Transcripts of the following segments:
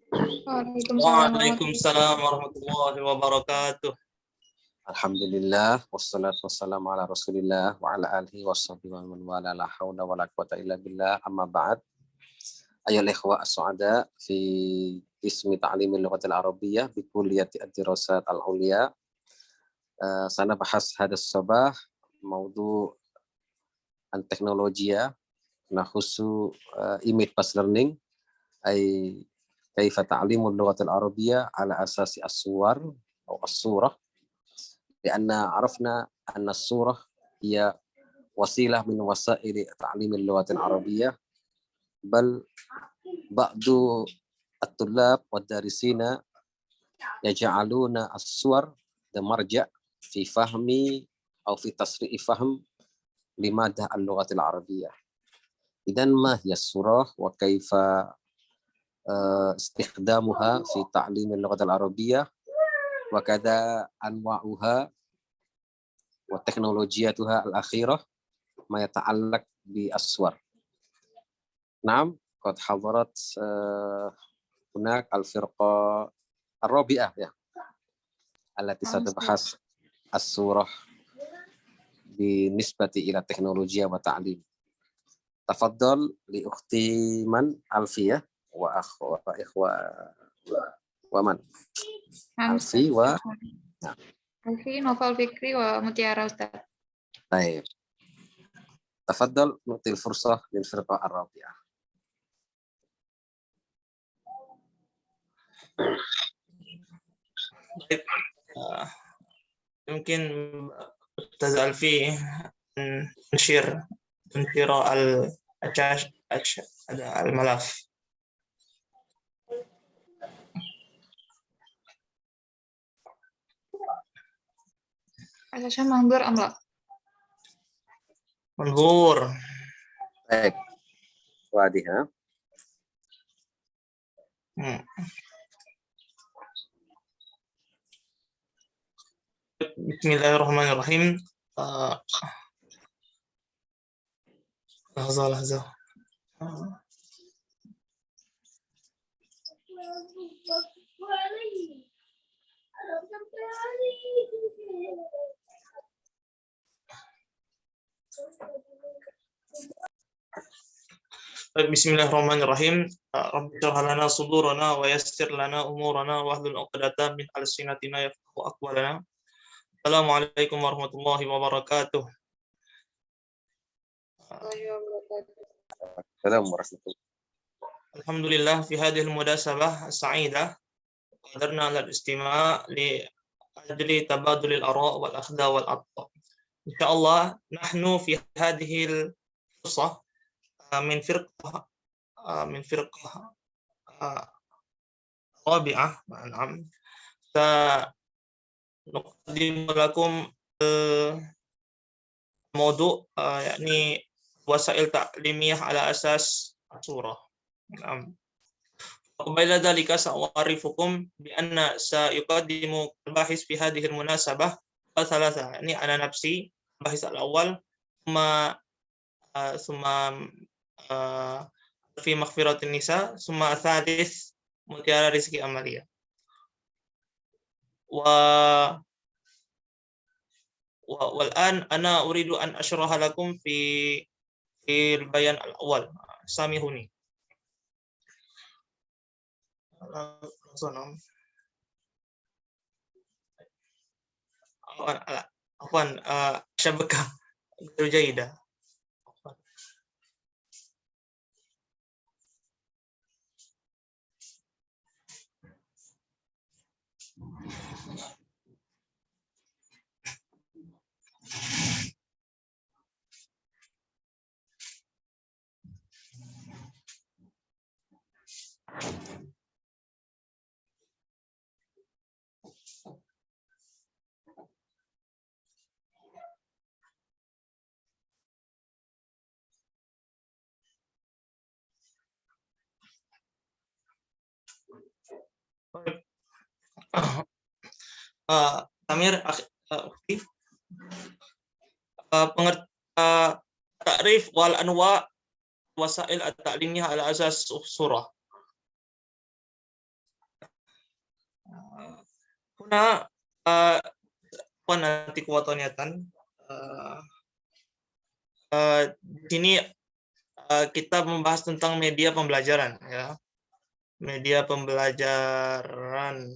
Waalaikumsalam Waalaikumsalam warahmatullahi wabarakatuh. Alhamdulillah wassalatu wassalamu ala Rasulillah wa ala alihi washabbihi wa man wala la haula wala quwata illa billah amma ba'd. Ayyuhal ikhwa as-su'ada fi ismi ta'limil lughatil arabiyyah bi kulliyati ad-dirasat al-ulya. Sanabahas hadas sabah mawdu' an-teknolojia nakhusu image based learning ay kaifa ta'limul lughatil arabiyyah ala asasi as-suwar atau as-surah. لأن عرفنا أن الصورة هي وسيلة من وسائل تعليم اللغة العربية، بل بعض الطلاب والدارسين يجعلون الصور مرجع في فهم أو في تسريع فهم لماذا اللغة العربية. إذن ما هي الصورة وكيف استخدامها في تعليم اللغة العربية وكذا أنواعها وتكنولوجياتها الأخيرة ما يتعلق بالصور. نعم قد حضرت هناك الفرقة الرابعة التي ستبحث الصورة بالنسبة إلى التكنولوجيا والتعليم. تفضل لأختي من ألفية وإخوة ومن ألفي و Alfi, Noval Fikri, wa Mutiara Ustaz. طيب تفضل نعطي الفرصة للفرقة الرابعة. Baik, mungkin Ustaz Alfi تنشر الملف. Alashan mandur am la? منظور. Baik, Wadiha. Bismillahirrahmanirrahim. Lahza. Bismillahirrahmanirrahim. Rabbi shrah lana sudurana wa yassir lana umurana wahlul 'uqdatam min alsinatina yafqahu aqwalana. Assalamualaikum warahmatullahi wabarakatuh. Alhamdulillah fi hadhihi al-mudasabah as-sa'idah qadarna 'ala al-istima' li ajli tabadul al-ara' wal akhdha wal 'atta. Insyaallah nahnu fi hadhihi al-fursah min firqah rabi'ah, na'am. نقدم لكم موضوع يعني وسائل تعليمية على أساس الصورة. نعم. قبل ذلك سأعرفكم بأن سيقدم الباحث في هذه المناسبة ثلاثة، يعني على نفسي الباحث الأول ثم في مغفرة النساء ثم الثالث مutiara rizki amalia. والآن أنا أريد أن أشرح لكم في البيان الأول. سامحوني. عفوا شبكة غير جيدة. Tamir, takrif wal anwa wasail at-ta'limiyah ala asas surah. Nah, nanti kuatoniatan. Di sini kita membahas tentang media pembelajaran, ya. Media pembelajaran.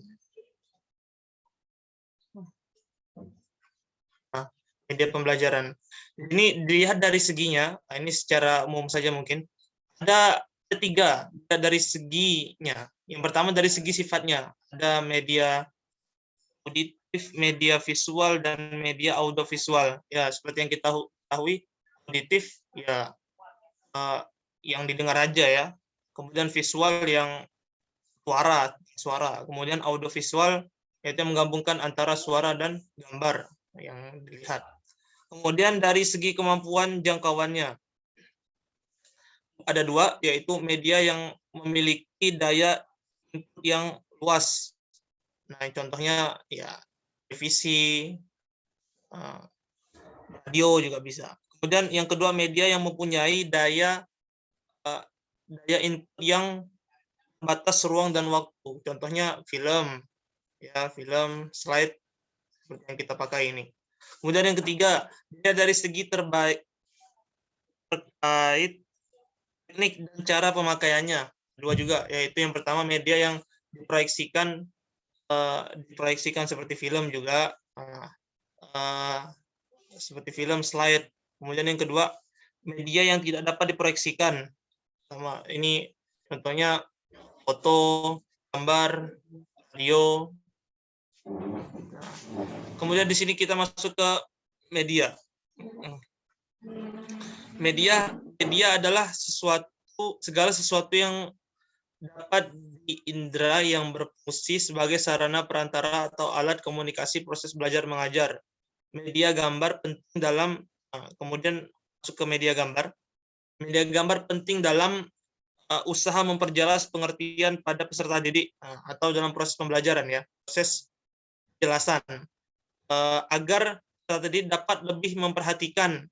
Nah, media pembelajaran. Ini dilihat dari seginya. Ini secara umum saja mungkin. Ada tiga dari seginya. Yang pertama dari segi sifatnya. Ada media auditif, media visual, dan media audiovisual. Ya, seperti yang kita ketahui, auditif ya yang didengar aja ya. Kemudian visual yang suara. Kemudian audiovisual yaitu yang menggabungkan antara suara dan gambar yang dilihat. Kemudian dari segi kemampuan jangkauannya ada dua, yaitu media yang memiliki daya input yang luas. Nah, contohnya ya televisi, radio juga bisa. Kemudian yang kedua, media yang mempunyai daya input yang batas ruang dan waktu. Contohnya film, ya film, slide seperti yang kita pakai ini. Kemudian yang ketiga, dia dari segi terkait teknik dan cara pemakaiannya. Dua juga, yaitu yang pertama media yang diproyeksikan seperti film juga, seperti film, slide. Kemudian yang kedua, media yang tidak dapat diproyeksikan. Sama ini contohnya foto, gambar, video. Kemudian di sini kita masuk ke media. Media adalah segala sesuatu yang dapat diindra yang berfungsi sebagai sarana perantara atau alat komunikasi proses belajar mengajar. Media gambar penting dalam kemudian masuk ke media gambar. Media gambar penting dalam usaha memperjelas pengertian pada peserta didik atau dalam proses pembelajaran, ya, proses penjelasan, agar peserta didik dapat lebih memperhatikan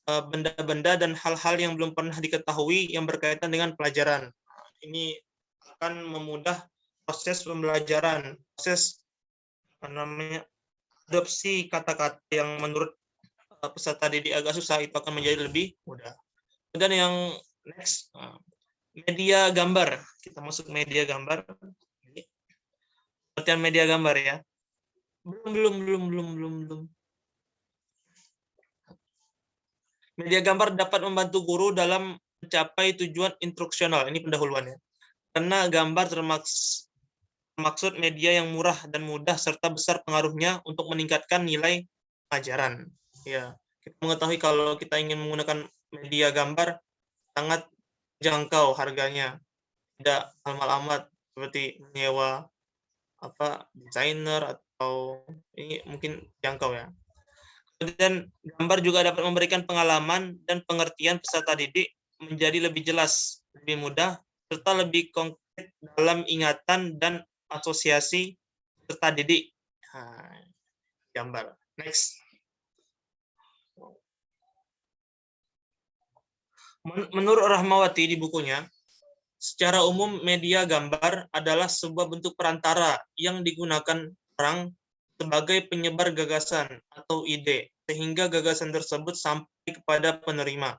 benda-benda dan hal-hal yang belum pernah diketahui yang berkaitan dengan pelajaran. Ini akan memudah proses pembelajaran, proses adopsi kata-kata yang menurut peserta didik agak susah itu akan menjadi lebih mudah. Dan yang next, media gambar. Kita masuk media gambar. Pengertian media gambar ya. Belum. Media gambar dapat membantu guru dalam mencapai tujuan instruksional. Ini pendahuluannya. Karena gambar termaksud media yang murah dan mudah serta besar pengaruhnya untuk meningkatkan nilai pelajaran. Ya, kita mengetahui kalau kita ingin menggunakan media gambar sangat jangkau harganya, tidak mahal amat seperti menyewa desainer atau ini mungkin jangkau ya. Kemudian gambar juga dapat memberikan pengalaman dan pengertian peserta didik menjadi lebih jelas, lebih mudah, serta lebih konkret dalam ingatan dan asosiasi peserta didik. Gambar. Next. Menurut Rahmawati di bukunya, secara umum media gambar adalah sebuah bentuk perantara yang digunakan orang sebagai penyebar gagasan atau ide, sehingga gagasan tersebut sampai kepada penerima.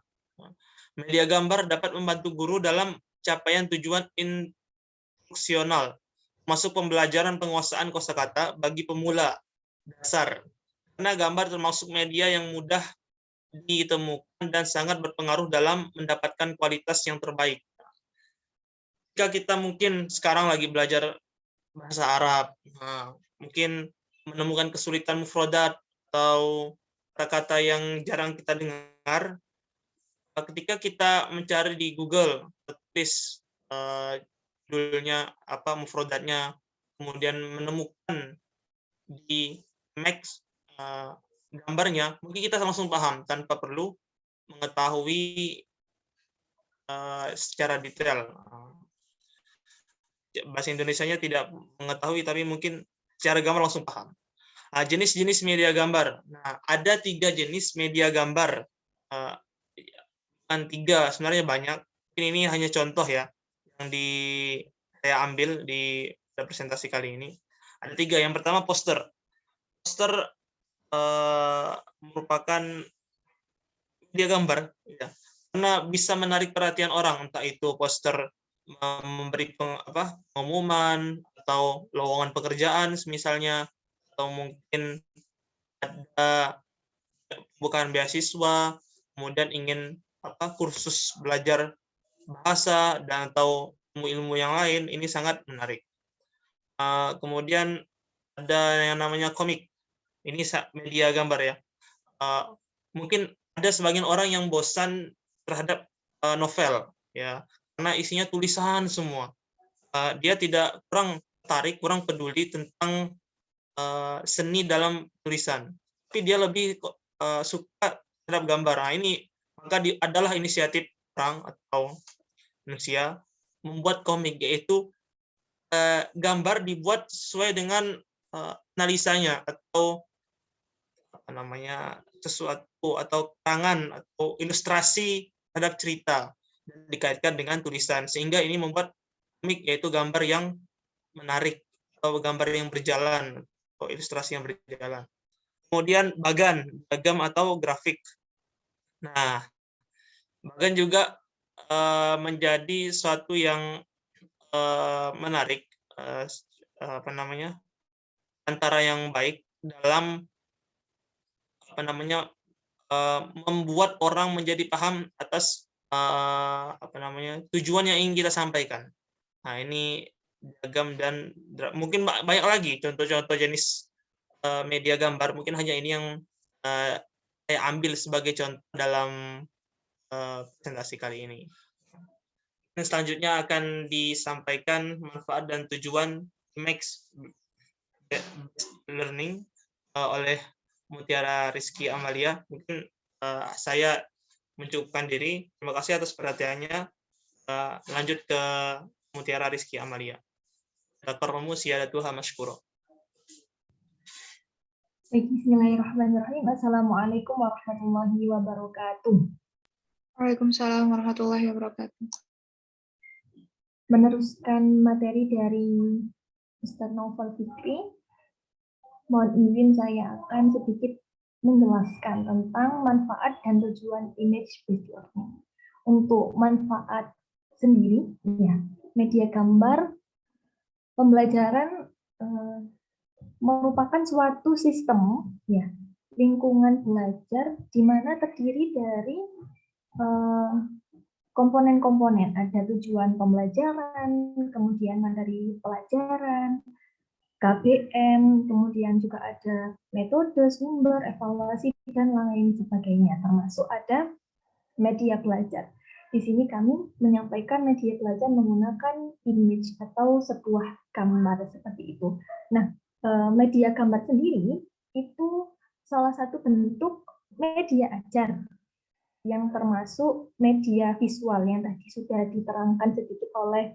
Media gambar dapat membantu guru dalam capaian tujuan instruksional, masuk pembelajaran penguasaan kosakata bagi pemula dasar. Karena gambar termasuk media yang mudah ditemukan dan sangat berpengaruh dalam mendapatkan kualitas yang terbaik. Jika kita mungkin sekarang lagi belajar bahasa Arab, mungkin menemukan kesulitan mufradat atau kata-kata yang jarang kita dengar, ketika kita mencari di Google, tulis judulnya apa, mufradatnya, kemudian menemukan di Max gambarnya, mungkin kita langsung paham tanpa perlu mengetahui secara detail. Bahasa Indonesianya tidak mengetahui, tapi mungkin secara gambar langsung paham. Jenis-jenis media gambar. Nah, ada 3 jenis media gambar. Bukan 3, sebenarnya banyak. Ini hanya contoh ya, yang saya ambil di presentasi kali ini. Ada 3. Yang pertama poster. Poster merupakan media gambar, ya, karena bisa menarik perhatian orang, entah itu poster memberi pengumuman atau lowongan pekerjaan misalnya, atau mungkin ada bukan beasiswa, kemudian ingin kursus belajar bahasa dan atau ilmu-ilmu yang lain, ini sangat menarik. Kemudian ada yang namanya komik, ini media gambar ya. Mungkin ada sebagian orang yang bosan terhadap novel, ya, karena isinya tulisan semua. Dia kurang tertarik, kurang peduli tentang seni dalam tulisan, tapi dia lebih suka terhadap gambar. Nah, ini maka adalah inisiatif orang atau manusia membuat komik, yaitu gambar dibuat sesuai dengan analisanya atau sesuatu atau keterangan atau ilustrasi terhadap cerita dan dikaitkan dengan tulisan, sehingga ini membuat komik yaitu gambar yang menarik atau gambar yang berjalan atau ilustrasi yang berjalan. Kemudian bagam atau grafik. Nah, bagan juga menjadi suatu yang menarik, antara yang baik dalam membuat orang menjadi paham atas tujuan yang ingin kita sampaikan. Nah, ini beragam dan mungkin banyak lagi contoh-contoh jenis media gambar. Mungkin hanya ini yang saya ambil sebagai contoh dalam presentasi kali ini. Dan selanjutnya akan disampaikan manfaat dan tujuan Max Learning oleh Mutiara Rizky Amalia. Mungkin saya mencukupkan diri. Terima kasih atas perhatiannya. Lanjut ke Mutiara Rizky Amalia. Takarrumu siyadatuha mashkura. Baik, bismillahirrahmanirrahim. Assalamualaikum warahmatullahi wabarakatuh. Waalaikumsalam warahmatullahi wabarakatuh. Meneruskan materi dari Ustaz Naufal Fikri, mohon izin saya akan sedikit menjelaskan tentang manfaat dan tujuan image-based learning. Untuk manfaat sendiri, ya, media gambar pembelajaran merupakan suatu sistem, ya, lingkungan belajar di mana terdiri dari komponen-komponen. Ada tujuan pembelajaran, kemudian materi pelajaran, KBM, kemudian juga ada metode, sumber, evaluasi, dan lain sebagainya, termasuk ada media belajar. Di sini kami menyampaikan media belajar menggunakan image atau sebuah gambar seperti itu. Nah, media gambar sendiri itu salah satu bentuk media ajar yang termasuk media visual yang tadi sudah diterangkan sedikit oleh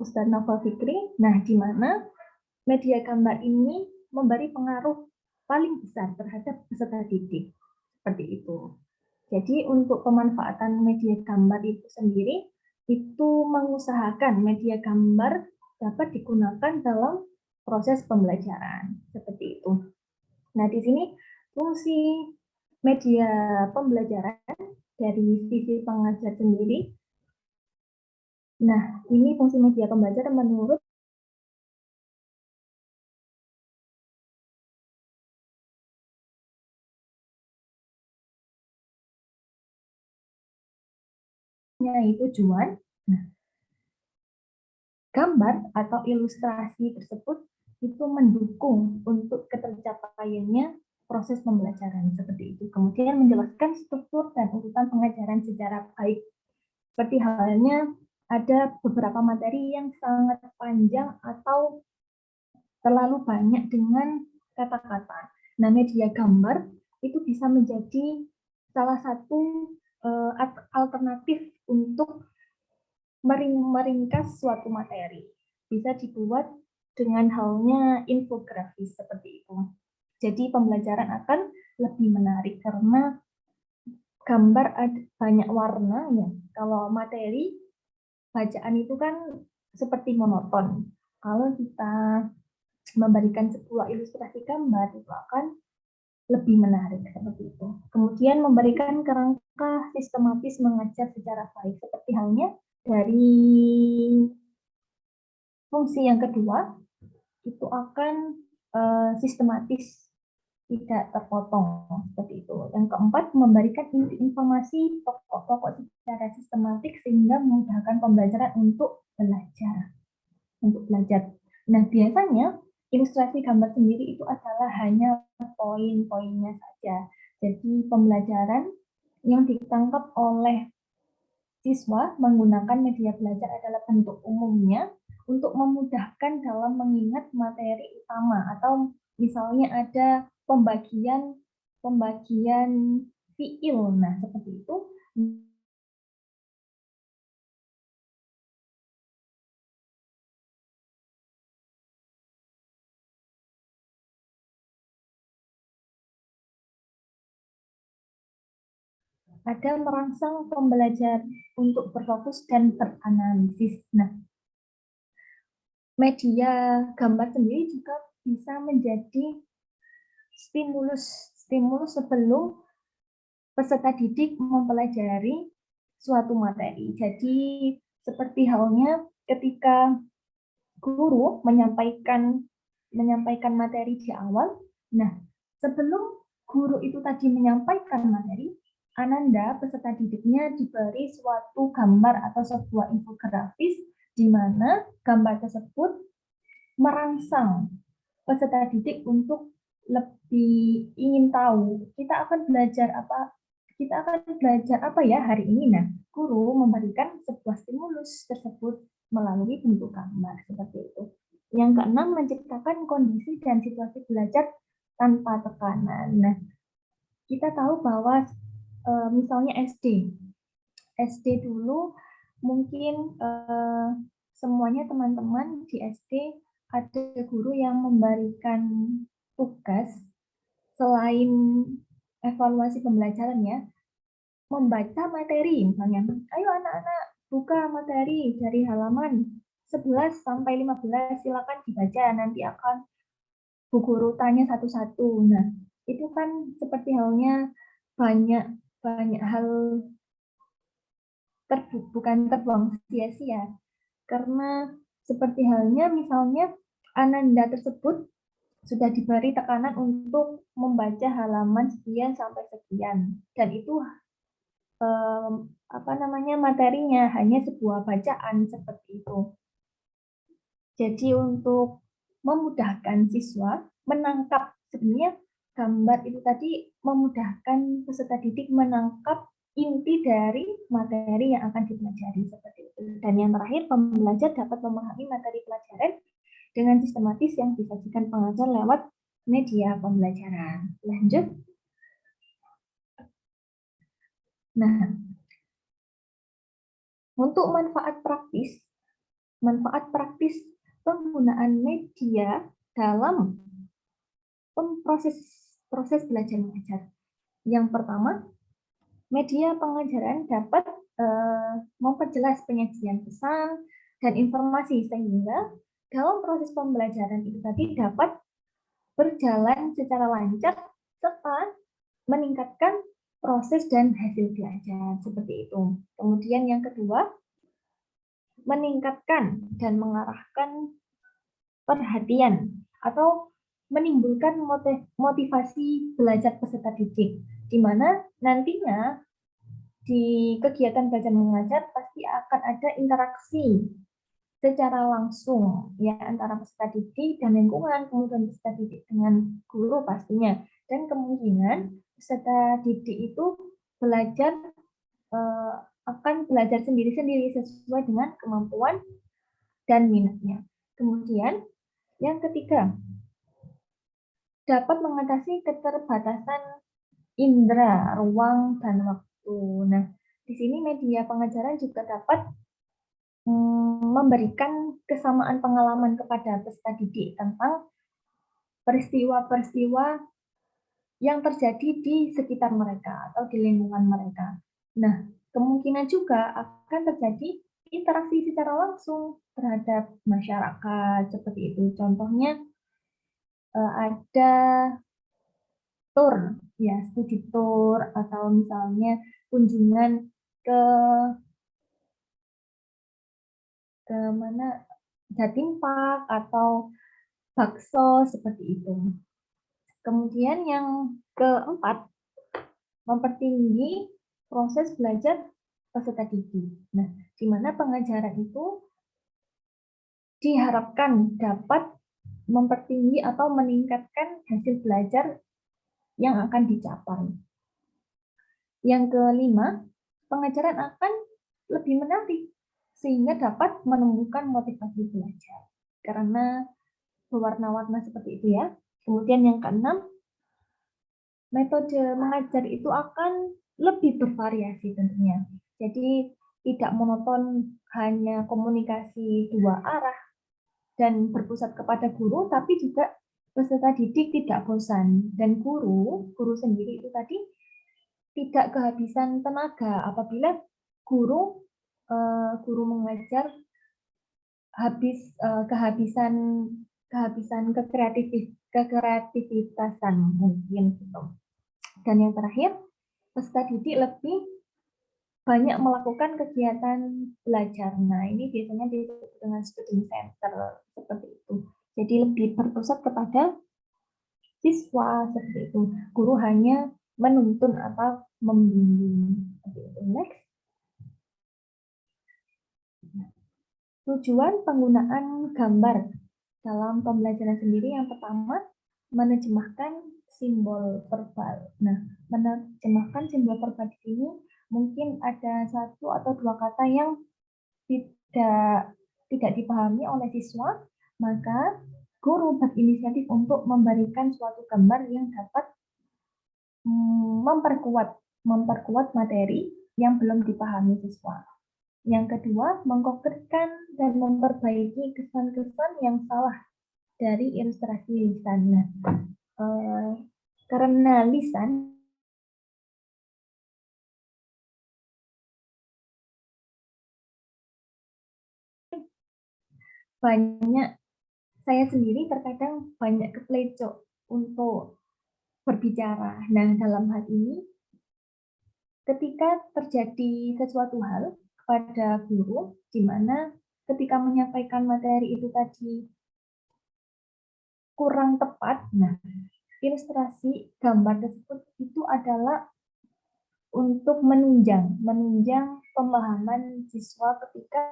Ustaz Naufal Fikri. Nah, di mana media gambar ini memberi pengaruh paling besar terhadap peserta didik. Seperti itu. Jadi untuk pemanfaatan media gambar itu sendiri, itu mengusahakan media gambar dapat digunakan dalam proses pembelajaran. Seperti itu. Nah, di sini fungsi media pembelajaran dari sisi pengajar sendiri. Nah, ini fungsi media pembelajaran menurut itu tujuan. Nah, gambar atau ilustrasi tersebut itu mendukung untuk ketercapaiannya proses pembelajaran seperti itu. Kemudian menjelaskan struktur dan urutan pengajaran secara baik. Seperti halnya ada beberapa materi yang sangat panjang atau terlalu banyak dengan kata-kata. Nah, media gambar itu bisa menjadi salah satu alternatif untuk meringkas suatu materi. Bisa dibuat dengan halnya infografis seperti itu. Jadi pembelajaran akan lebih menarik karena gambar ada banyak warna ya. Kalau materi bacaan itu kan seperti monoton. Kalau kita memberikan sebuah ilustrasi gambar itu akan lebih menarik seperti itu. Kemudian memberikan kerangka sistematis mengajar secara baik seperti halnya dari fungsi yang kedua itu akan sistematis, tidak terpotong seperti itu. Yang keempat, memberikan informasi pokok-pokok secara sistematik sehingga memudahkan pembelajaran untuk belajar. Nah, biasanya ilustrasi gambar sendiri itu adalah hanya poin-poinnya saja. Jadi pembelajaran yang ditangkap oleh siswa menggunakan media belajar adalah bentuk umumnya untuk memudahkan dalam mengingat materi utama, atau misalnya ada pembagian fiil. Nah, seperti itu. Ada merangsang pembelajar untuk berfokus dan beranalisis. Nah, media gambar sendiri juga bisa menjadi stimulus sebelum peserta didik mempelajari suatu materi. Jadi seperti halnya ketika guru menyampaikan materi di awal. Nah, sebelum guru itu tadi menyampaikan materi, Ananda, peserta didiknya, diberi suatu gambar atau sebuah infografis di mana gambar tersebut merangsang peserta didik untuk lebih ingin tahu kita akan belajar apa ya hari ini. Nah, guru memberikan sebuah stimulus tersebut melalui bentuk gambar seperti itu. Yang keenam, menciptakan kondisi dan situasi belajar tanpa tekanan. Nah, kita tahu bahwa misalnya SD dulu mungkin semuanya teman-teman di SD ada guru yang memberikan tugas selain evaluasi pembelajaran ya, membaca materi. Misalnya, ayo anak-anak buka materi dari halaman 11 sampai 15, silakan dibaca, nanti akan Bu Guru tanya satu-satu. Nah, itu kan seperti halnya banyak hal bukan terbuang sia-sia, karena seperti halnya misalnya Ananda tersebut sudah diberi tekanan untuk membaca halaman sekian sampai sekian, dan itu materinya hanya sebuah bacaan seperti itu. Jadi untuk memudahkan siswa menangkap, sebenarnya gambar itu tadi memudahkan peserta didik menangkap inti dari materi yang akan dipelajari seperti itu. Dan yang terakhir, pembelajar dapat memahami materi pelajaran dengan sistematis yang disajikan pengajar lewat media pembelajaran. Lanjut. Nah, untuk manfaat praktis penggunaan media dalam proses belajar mengajar. Yang pertama, media pengajaran dapat memperjelas penyajian pesan dan informasi sehingga dalam proses pembelajaran itu tadi dapat berjalan secara lancar serta meningkatkan proses dan hasil belajar seperti itu. Kemudian yang kedua, meningkatkan dan mengarahkan perhatian atau menimbulkan motivasi belajar peserta didik, di mana nantinya di kegiatan belajar mengajar pasti akan ada interaksi secara langsung ya antara peserta didik dan lingkungan, kemudian peserta didik dengan guru pastinya, dan kemungkinan peserta didik itu belajar akan belajar sendiri-sendiri sesuai dengan kemampuan dan minatnya. Kemudian yang ketiga, dapat mengatasi keterbatasan indera, ruang, dan waktu. Nah, di sini media pengajaran juga dapat memberikan kesamaan pengalaman kepada peserta didik tentang peristiwa-peristiwa yang terjadi di sekitar mereka atau di lingkungan mereka. Nah, kemungkinan juga akan terjadi interaksi secara langsung terhadap masyarakat seperti itu. Contohnya ada tour, ya studi tour atau misalnya kunjungan ke mana Jatim Park atau bakso seperti itu. Kemudian yang keempat, mempertinggi proses belajar peserta didik. Nah, di mana pengajaran itu diharapkan dapat mempertinggi atau meningkatkan hasil belajar yang akan dicapai. Yang kelima, pengajaran akan lebih menarik sehingga dapat menumbuhkan motivasi belajar karena berwarna-warna seperti itu ya. Kemudian yang keenam, metode mengajar itu akan lebih bervariasi tentunya. Jadi tidak monoton hanya komunikasi dua arah dan berpusat kepada guru, tapi juga peserta didik tidak bosan. Dan guru sendiri itu tadi tidak kehabisan tenaga apabila guru mengajar kehabisan kekreativitasan mungkin gitu. Dan yang terakhir, peserta didik lebih banyak melakukan kegiatan belajar. Nah, ini biasanya disebut dengan student center seperti itu. Jadi lebih berpusat kepada siswa seperti itu. Guru hanya menuntun atau membimbing. Next. Tujuan penggunaan gambar dalam pembelajaran sendiri yang pertama, menerjemahkan simbol verbal. Nah, menerjemahkan simbol verbal di sini mungkin ada satu atau dua kata yang tidak dipahami oleh siswa, maka guru berinisiatif untuk memberikan suatu gambar yang dapat memperkuat materi yang belum dipahami siswa. Yang kedua, mengkonkretkan dan memperbaiki kesan-kesan yang salah dari ilustrasi lisan. Nah, karena lisan banyak, saya sendiri terkadang banyak keplecok untuk berbicara. Nah, dalam hal ini, ketika terjadi sesuatu hal pada guru, di mana ketika menyampaikan materi itu tadi kurang tepat, nah, ilustrasi gambar tersebut itu adalah untuk menunjang pemahaman siswa ketika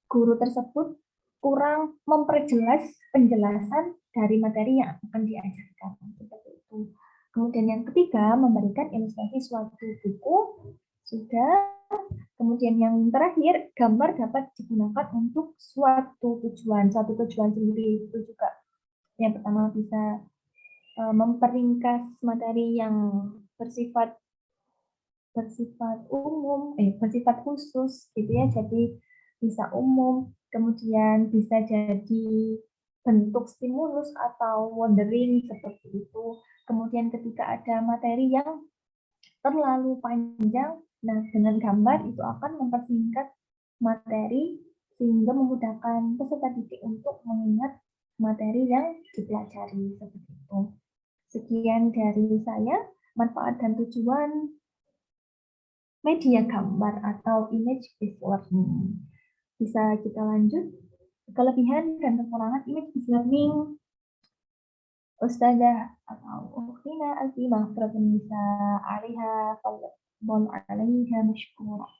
guru tersebut kurang memperjelas penjelasan dari materi yang akan diajarkan. Seperti itu. Kemudian yang ketiga, memberikan ilustrasi suatu buku. Sudah. Kemudian yang terakhir, gambar dapat digunakan untuk suatu tujuan sendiri. Itu juga yang pertama bisa memperingkas materi yang bersifat umum, bersifat khusus gitu ya, jadi bisa umum, kemudian bisa jadi bentuk stimulus atau wondering seperti itu. Kemudian ketika ada materi yang terlalu panjang, nah dengan gambar itu akan mempersingkat materi sehingga memudahkan peserta didik untuk mengingat materi yang dipelajari seperti itu. Sekian dari saya, manfaat dan tujuan media gambar atau image based learning. Bisa kita lanjut, kelebihan dan kekurangan image based learning. Ustazah atau Ukhtina Azimah bisa alaiha fadhal alaiha mashkura.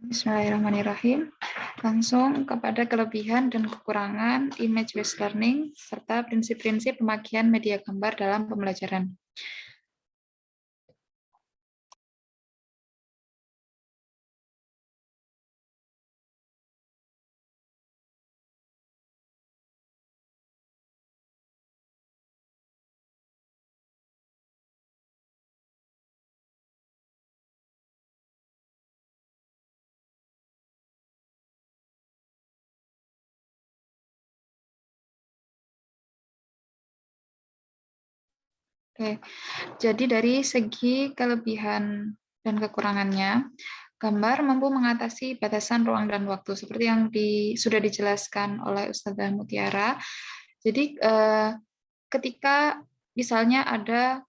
Bismillahirrahmanirrahim. Langsung kepada kelebihan dan kekurangan image based learning serta prinsip-prinsip pemakaian media gambar dalam pembelajaran. Oke, jadi dari segi kelebihan dan kekurangannya, gambar mampu mengatasi batasan ruang dan waktu seperti yang sudah dijelaskan oleh Ustazah Mutiara. Jadi ketika misalnya ada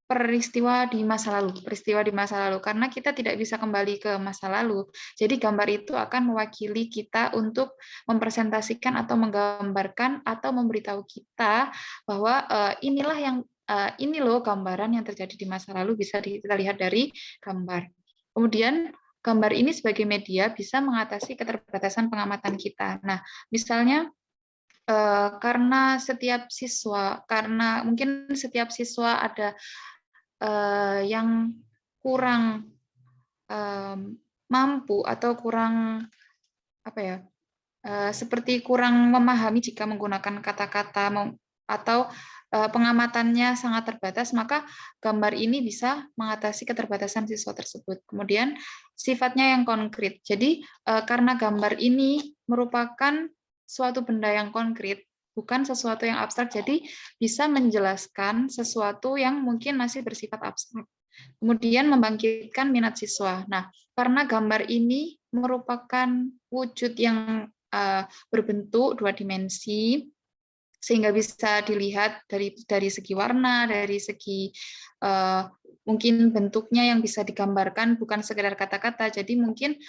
peristiwa di masa lalu, karena kita tidak bisa kembali ke masa lalu. Jadi gambar itu akan mewakili kita untuk mempresentasikan atau menggambarkan atau memberitahu kita bahwa inilah yang ini loh gambaran yang terjadi di masa lalu, bisa kita lihat dari gambar. Kemudian gambar ini sebagai media bisa mengatasi keterbatasan pengamatan kita. Nah, misalnya karena mungkin setiap siswa ada yang kurang mampu atau kurang seperti kurang memahami jika menggunakan kata-kata atau pengamatannya sangat terbatas, maka gambar ini bisa mengatasi keterbatasan siswa tersebut. Kemudian sifatnya yang konkret. Jadi karena gambar ini merupakan suatu benda yang konkret, bukan sesuatu yang abstrak, jadi bisa menjelaskan sesuatu yang mungkin masih bersifat abstrak. Kemudian membangkitkan minat siswa. Nah, karena gambar ini merupakan wujud yang berbentuk 2 dimensi, sehingga bisa dilihat dari segi warna, dari segi mungkin bentuknya yang bisa digambarkan, bukan sekedar kata-kata. Jadi mungkin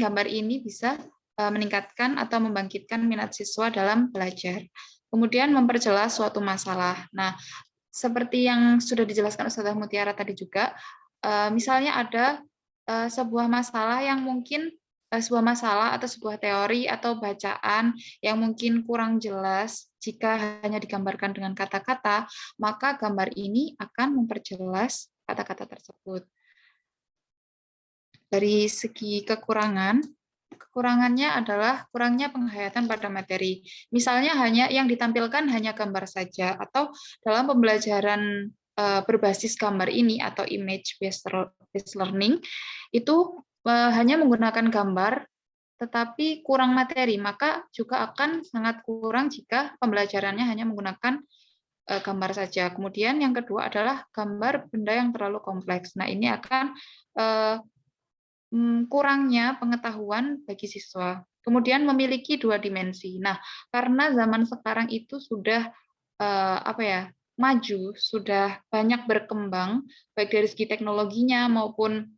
gambar ini bisa meningkatkan atau membangkitkan minat siswa dalam belajar. Kemudian memperjelas suatu masalah. Nah, seperti yang sudah dijelaskan Ustazah Mutiara tadi juga, misalnya ada sebuah masalah yang mungkin sebuah masalah atau sebuah teori atau bacaan yang mungkin kurang jelas jika hanya digambarkan dengan kata-kata, maka gambar ini akan memperjelas kata-kata tersebut. Dari segi kekurangannya adalah kurangnya penghayatan pada materi. Misalnya hanya yang ditampilkan hanya gambar saja, atau dalam pembelajaran berbasis gambar ini atau image based learning itu hanya menggunakan gambar tetapi kurang materi, maka juga akan sangat kurang jika pembelajarannya hanya menggunakan gambar saja. Kemudian yang kedua adalah gambar benda yang terlalu kompleks. Nah, ini akan kurangnya pengetahuan bagi siswa. Kemudian memiliki 2 dimensi. Nah, karena zaman sekarang itu sudah maju, sudah banyak berkembang, baik dari segi teknologinya maupun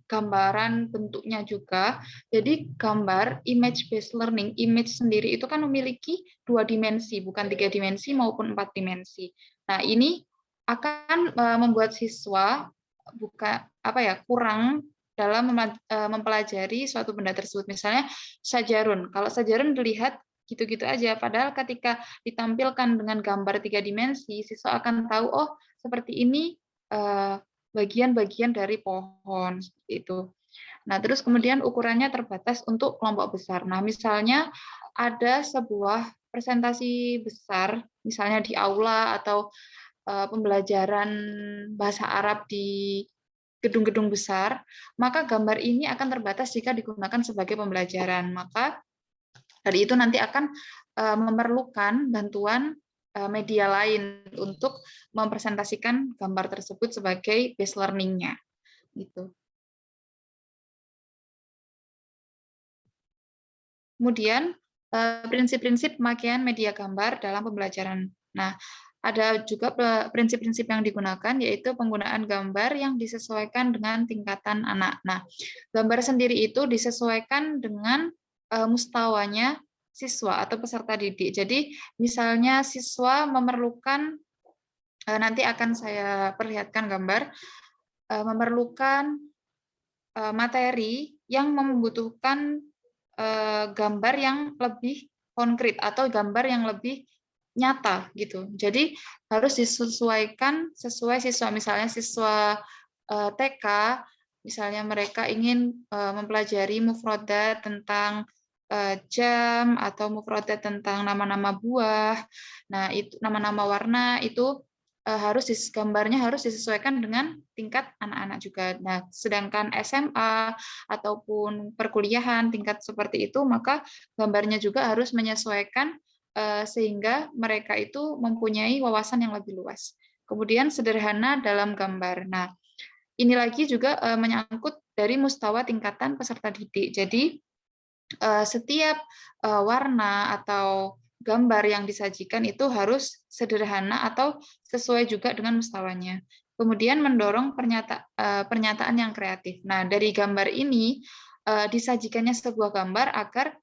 gambaran bentuknya juga. Jadi gambar image based learning, image sendiri itu kan memiliki 2 dimensi, bukan 3 dimensi maupun 4 dimensi. Nah, ini akan membuat siswa kurang dalam mempelajari suatu benda tersebut. Misalnya sajarun. Kalau sajarun dilihat gitu-gitu aja, padahal ketika ditampilkan dengan gambar 3 dimensi, siswa akan tahu, oh seperti ini bagian-bagian dari pohon, seperti itu. Nah, terus kemudian ukurannya terbatas untuk kelompok besar. Nah, misalnya ada sebuah presentasi besar, misalnya di aula atau pembelajaran bahasa Arab di gedung-gedung besar, maka gambar ini akan terbatas jika digunakan sebagai pembelajaran. Maka dari itu nanti akan memerlukan bantuan media lain untuk mempresentasikan gambar tersebut sebagai base learning-nya. Gitu. Kemudian prinsip-prinsip pemakaian media gambar dalam pembelajaran. Nah, ada juga prinsip-prinsip yang digunakan, yaitu penggunaan gambar yang disesuaikan dengan tingkatan anak. Nah, gambar sendiri itu disesuaikan dengan mustawanya siswa atau peserta didik. Jadi, misalnya siswa memerlukan, nanti akan saya perlihatkan gambar, memerlukan materi yang membutuhkan gambar yang lebih konkret atau gambar yang lebih nyata gitu. Jadi harus disesuaikan sesuai siswa. Misalnya siswa TK, misalnya mereka ingin mempelajari mufradat tentang jam atau mufradat tentang nama-nama buah. Nah, itu nama-nama warna itu gambarnya harus disesuaikan dengan tingkat anak-anak juga. Nah, sedangkan SMA ataupun perkuliahan tingkat seperti itu, maka gambarnya juga harus menyesuaikan sehingga mereka itu mempunyai wawasan yang lebih luas. Kemudian sederhana dalam gambar. Nah, ini lagi juga menyangkut dari mustawa tingkatan peserta didik. Jadi setiap warna atau gambar yang disajikan itu harus sederhana atau sesuai juga dengan mustawanya. Kemudian mendorong pernyataan yang kreatif. Nah, dari gambar ini disajikannya sebuah gambar agar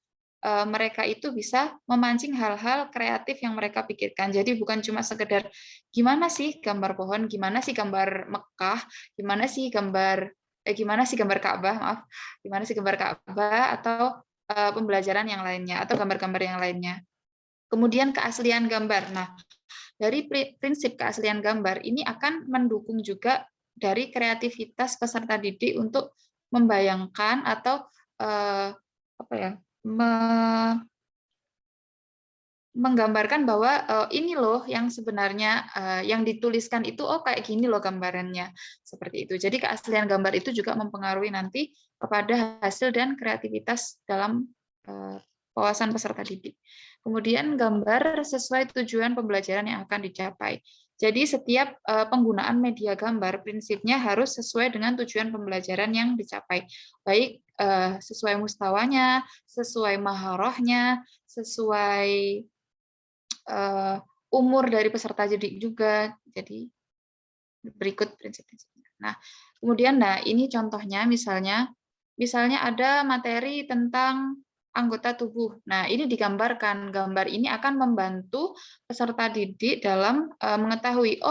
mereka itu bisa memancing hal-hal kreatif yang mereka pikirkan. Jadi bukan cuma sekedar gimana sih gambar pohon, gimana sih gambar Mekah, gimana sih gambar Ka'bah, maaf, gimana sih gambar Ka'bah atau pembelajaran yang lainnya atau gambar-gambar yang lainnya. Kemudian keaslian gambar. Nah, dari prinsip keaslian gambar ini akan mendukung juga dari kreativitas peserta didik untuk membayangkan atau menggambarkan bahwa ini loh yang sebenarnya yang dituliskan itu kayak gini loh gambarannya, seperti itu. Jadi keaslian gambar itu juga mempengaruhi nanti kepada hasil dan kreativitas dalam wawasan peserta didik. Kemudian gambar sesuai tujuan pembelajaran yang akan dicapai. Jadi setiap penggunaan media gambar prinsipnya harus sesuai dengan tujuan pembelajaran yang dicapai. Baik sesuai mustawanya, sesuai maharahnya, sesuai umur dari peserta didik juga. Jadi berikut prinsip-prinsipnya. Nah, kemudian ini contohnya misalnya ada materi tentang anggota tubuh. Nah, ini digambarkan. Gambar ini akan membantu peserta didik dalam mengetahui,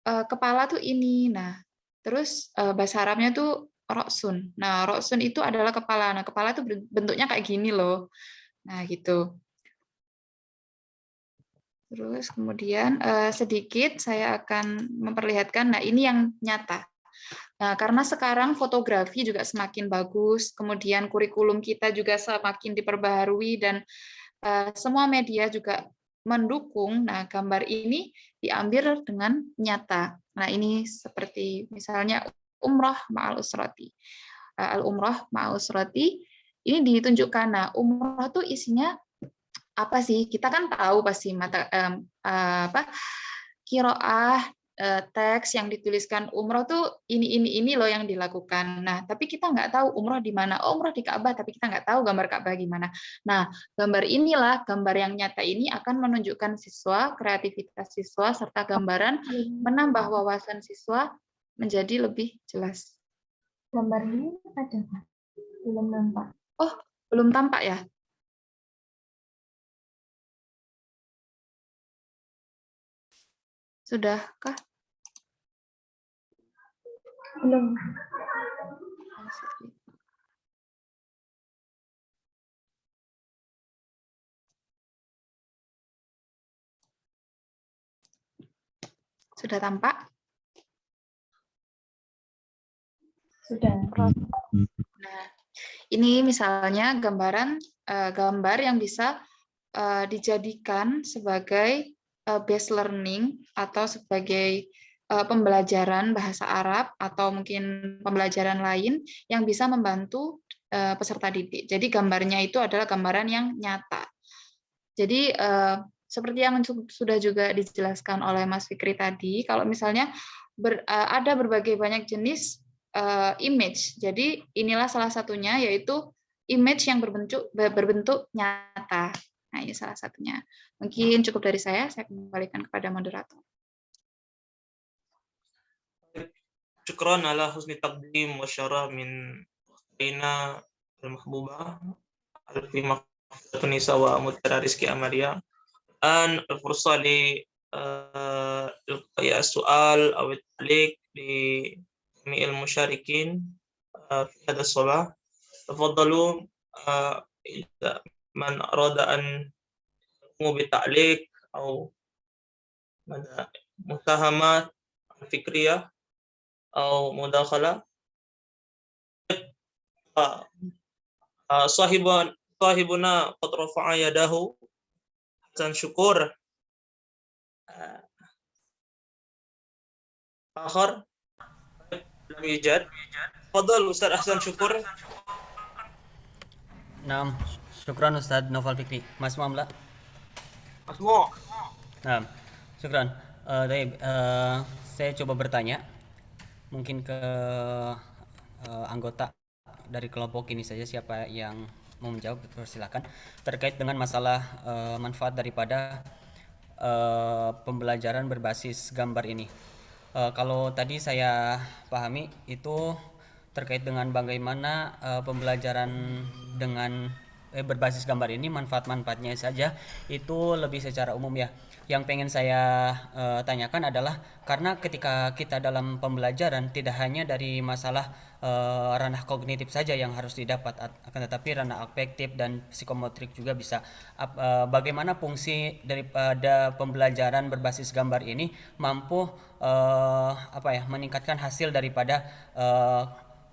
kepala tuh ini. Nah, terus bahasa Arabnya tuh roksun. Nah, roksun itu adalah kepala. Nah, kepala tuh bentuknya kayak gini loh. Nah, gitu. Terus kemudian sedikit saya akan memperlihatkan, nah ini yang nyata. Nah, karena sekarang fotografi juga semakin bagus, kemudian kurikulum kita juga semakin diperbaharui dan semua media juga mendukung. Nah, gambar ini diambil dengan nyata. Nah, ini seperti misalnya umroh ma'al usrati. Al-umroh ma'al usrati ini ditunjukkan. Nah, umroh tuh isinya apa sih? Kita kan tahu pasti qiraah teks yang dituliskan umroh tuh ini loh yang dilakukan. Nah, tapi kita nggak tahu umroh di mana. Oh, umroh di Ka'bah, tapi kita nggak tahu gambar Ka'bah gimana. Nah, gambar inilah, gambar yang nyata ini akan menunjukkan siswa, kreativitas siswa, serta gambaran menambah wawasan siswa menjadi lebih jelas. Gambar ini ada Pak? Belum nampak. Oh, belum tampak ya? Sudahkah? Belum. Sudah tampak? Sudah. Nah, ini misalnya gambar yang bisa dijadikan sebagai base learning atau sebagai pembelajaran bahasa Arab atau mungkin pembelajaran lain yang bisa membantu peserta didik. Jadi gambarnya itu adalah gambaran yang nyata. Jadi seperti yang sudah juga dijelaskan oleh Mas Fikri tadi, kalau misalnya ada berbagai banyak jenis image. Jadi inilah salah satunya, yaitu image yang berbentuk nyata. Nah, ini salah satunya. Mungkin cukup dari saya kembalikan kepada moderator. شكرا على حسن التقديم والشرح من أختنا المحبوبة في مكتبة النساء ومديرة رزقي أماريا. الآن الفرصة لإلقاء السؤال أو التعليق لجميع المشاركين في هذا الصباح. تفضلوا من أراد أن يقوم بتعليق أو مساهمات فكرية أو مداخلة. صاحبنا قد رفع يده. حسن شكور. آخر لم يوجد. تفضل أستاذ حسن شكور. Naam, syukran Ustadz Noval Fikri. Masmu amla? مسموع. Naam, syukran. Saya coba bertanya. mungkin ke anggota dari kelompok ini saja, siapa yang mau menjawab, silakan. Terkait dengan masalah manfaat daripada pembelajaran berbasis gambar ini. Kalau tadi saya pahami itu terkait dengan bagaimana pembelajaran dengan berbasis gambar ini manfaat-manfaatnya saja, itu lebih secara umum ya. Yang pengen saya tanyakan adalah karena ketika kita dalam pembelajaran tidak hanya dari masalah ranah kognitif saja yang harus didapat, akan tetapi ranah afektif dan psikomotrik juga bisa. Bagaimana fungsi daripada pembelajaran berbasis gambar ini mampu meningkatkan hasil daripada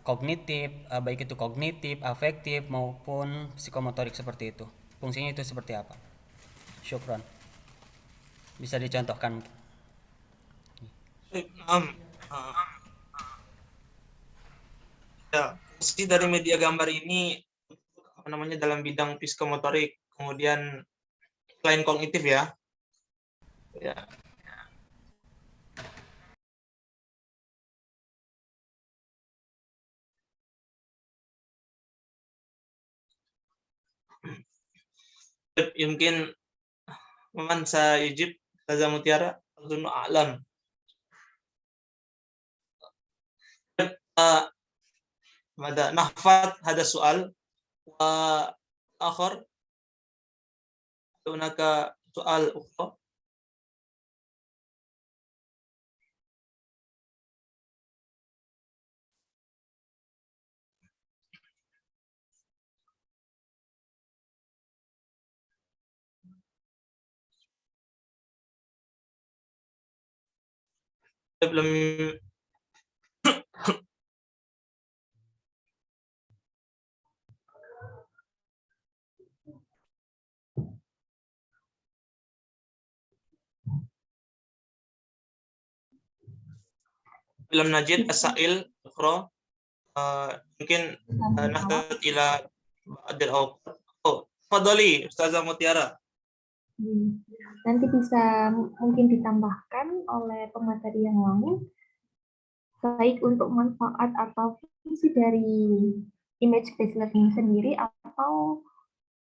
kognitif, baik itu kognitif, afektif maupun psikomotorik seperti itu. Fungsinya itu seperti apa? Syukron. Bisa dicontohkan? Ya, fungsi dari media gambar ini dalam bidang psikomotorik, kemudian selain kognitif ya. Ya. Mungkin man sayujib Ustazah Mutiara azun a'lam. ماذا نحفظ هذا السؤال وآخر هناك سؤال أخرى. belum najid as-sa'il ukhra, mungkin nahtad ila ba'dil awqat. Fadhali Ustazah Mutiara. Nanti bisa mungkin ditambahkan oleh pemateri yang lain, baik untuk manfaat atau fungsi dari image based learning sendiri atau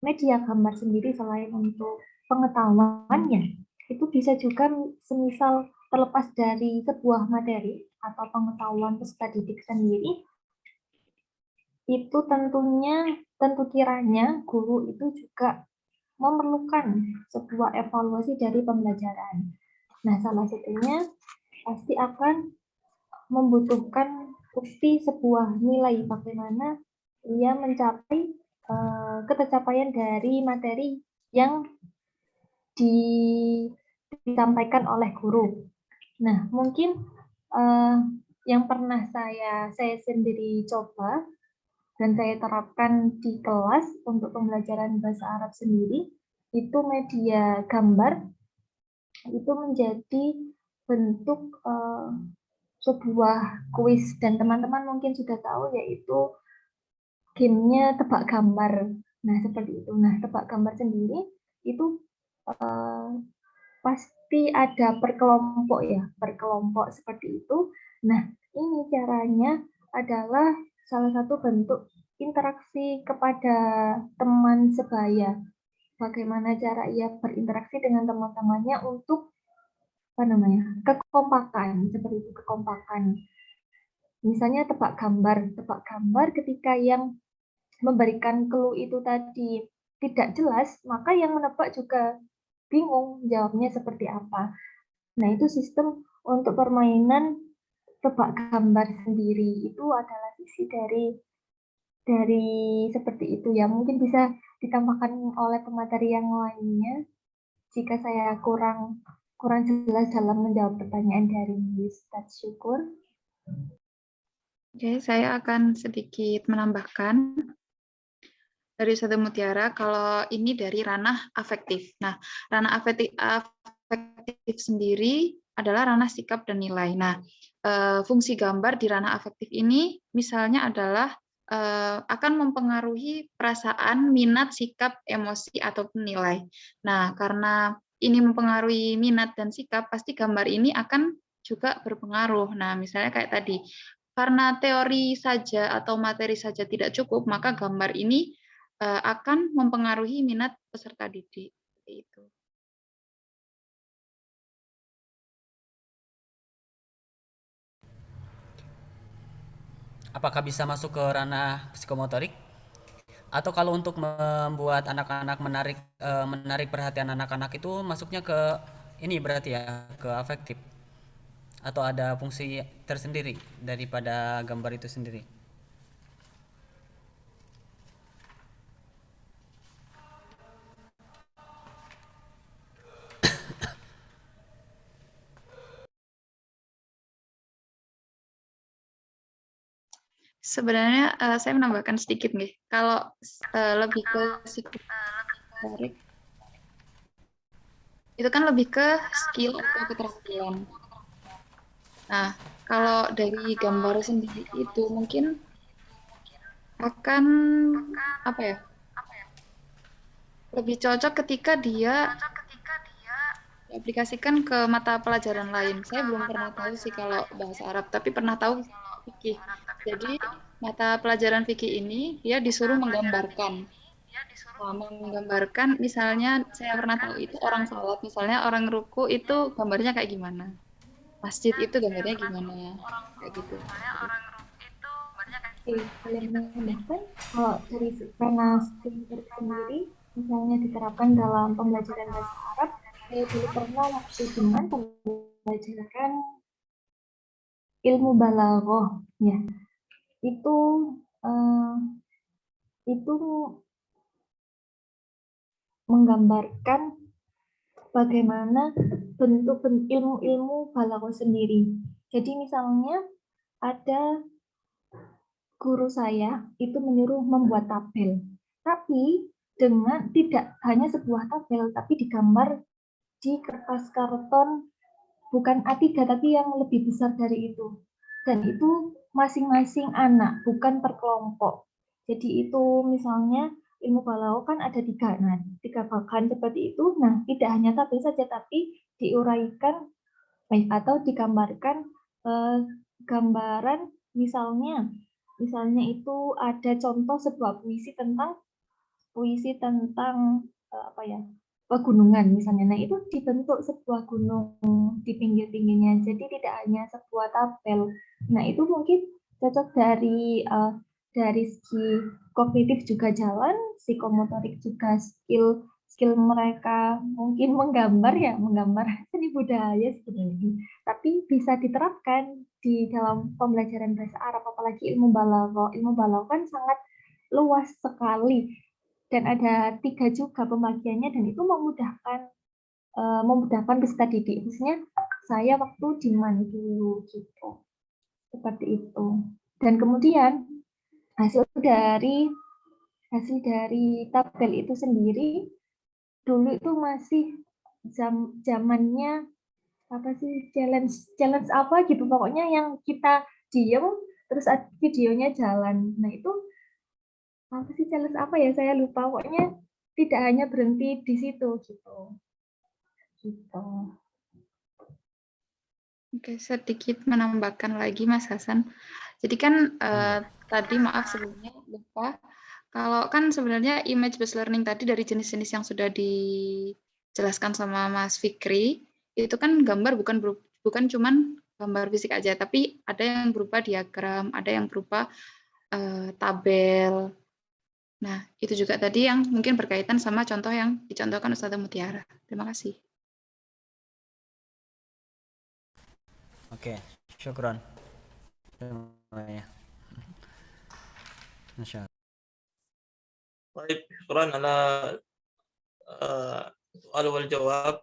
media gambar sendiri selain untuk pengetahuannya. Itu bisa juga semisal terlepas dari sebuah materi atau pengetahuan peserta didik sendiri, itu tentu kiranya guru itu juga memerlukan sebuah evaluasi dari pembelajaran. Nah, salah satunya pasti akan membutuhkan bukti sebuah nilai bagaimana ia mencapai ketercapaian dari materi yang disampaikan oleh guru. Nah, mungkin yang pernah saya sendiri coba dan saya terapkan di kelas untuk pembelajaran bahasa Arab sendiri, itu media gambar itu menjadi bentuk sebuah kuis, dan teman-teman mungkin sudah tahu yaitu gamenya tebak gambar. Nah, seperti itu. Nah, tebak gambar sendiri itu pasti ada berkelompok ya, berkelompok seperti itu. Nah, ini caranya adalah salah satu bentuk interaksi kepada teman sebaya. Bagaimana cara ia berinteraksi dengan teman-temannya untuk kekompakan, seperti itu, kekompakan. Misalnya tebak gambar ketika yang memberikan clue itu tadi tidak jelas, maka yang menebak juga bingung jawabnya seperti apa. Nah, itu sistem untuk permainan tebak gambar sendiri. Itu adalah sisi dari seperti itu ya. Mungkin bisa ditambahkan oleh pemateri yang lainnya jika saya kurang jelas dalam menjawab pertanyaan dari Ustaz Syukur. Oke, saya akan sedikit menambahkan dari Ustazah Mutiara, kalau ini dari ranah afektif. Nah, ranah afektif sendiri adalah ranah sikap dan nilai. Nah, fungsi gambar di ranah afektif ini misalnya adalah akan mempengaruhi perasaan, minat, sikap, emosi, ataupun nilai. Nah, karena ini mempengaruhi minat dan sikap, pasti gambar ini akan juga berpengaruh. Nah, misalnya kayak tadi, karena teori saja atau materi saja tidak cukup, maka gambar ini akan mempengaruhi minat peserta didik. Seperti itu. Apakah bisa masuk ke ranah psikomotorik? Atau kalau untuk membuat anak-anak menarik perhatian anak-anak itu masuknya ke ini berarti ya, ke afektif? Atau ada fungsi tersendiri daripada gambar itu sendiri? Sebenarnya saya menambahkan sedikit nih. Kalau lebih ke psikomotorik, itu kan lebih ke skill atau keterampilan. Nah, kalau dari gambar sendiri itu mungkin akan apa ya? Lebih cocok ketika dia diaplikasikan ke mata pelajaran lain. Saya belum pernah tahu sih kalau bahasa Arab, tapi pernah tahu fikih. Jadi mata pelajaran fikih ini dia disuruh menggambarkan. Nah, menggambarkan misalnya saya pernah tahu itu orang salat, misalnya orang ruku itu gambarnya kayak gimana. Masjid itu gambarnya gimana. Kayak gitu. Oke, kalian menambahkan kalau dari ranah skill sendiri, misalnya diterapkan dalam pembelajaran bahasa Arab, saya dulu pernah waktu dengan pembelajaran ilmu balaghah, ya, itu eh, itu menggambarkan bagaimana bentuk ilmu-ilmu balaghah sendiri. Jadi misalnya ada guru saya itu menyuruh membuat tabel, tapi dengan tidak hanya sebuah tabel, tapi digambar di kertas karton bukan A3 tapi yang lebih besar dari itu. Dan itu masing-masing anak, bukan per kelompok. Jadi itu misalnya ilmu balaghah kan ada 3, nah 3 bagan seperti itu. Nah, tidak hanya tabel saja, tapi diuraikan atau digambarkan eh, gambaran misalnya itu ada contoh sebuah puisi tentang apa ya, pegunungan misalnya. Nah, itu dibentuk sebuah gunung di pinggir-pinggirnya. Jadi tidak hanya sebuah tabel. Nah, itu mungkin cocok dari segi kognitif juga jalan, psikomotorik juga skill skill mereka mungkin menggambar seni budaya sebenarnya. Tapi bisa diterapkan di dalam pembelajaran bahasa Arab, apalagi ilmu balaghah. Ilmu balaghah kan sangat luas sekali dan ada 3 juga pembagiannya, dan itu memudahkan peserta didik, khususnya saya waktu di MAN dulu gitu, seperti itu. Dan kemudian hasil dari tabel itu sendiri dulu itu masih zamannya apa sih, challenge apa gitu, pokoknya yang kita diem terus videonya jalan. Nah, itu apa sih, challenge apa ya, saya lupa, pokoknya tidak hanya berhenti di situ gitu. Oke, sedikit menambahkan lagi Mas Hasan. Jadi kan tadi maaf sebelumnya lupa. Kalau kan sebenarnya image based learning tadi dari jenis-jenis yang sudah dijelaskan sama Mas Fikri, itu kan gambar bukan cuman gambar fisik aja, tapi ada yang berupa diagram, ada yang berupa tabel. Nah, itu juga tadi yang mungkin berkaitan sama contoh yang dicontohkan Ustazah Mutiara. Terima kasih. Oke, syukron. Semuanya. Masya Allah. طيب شكرا على السؤال والجواب.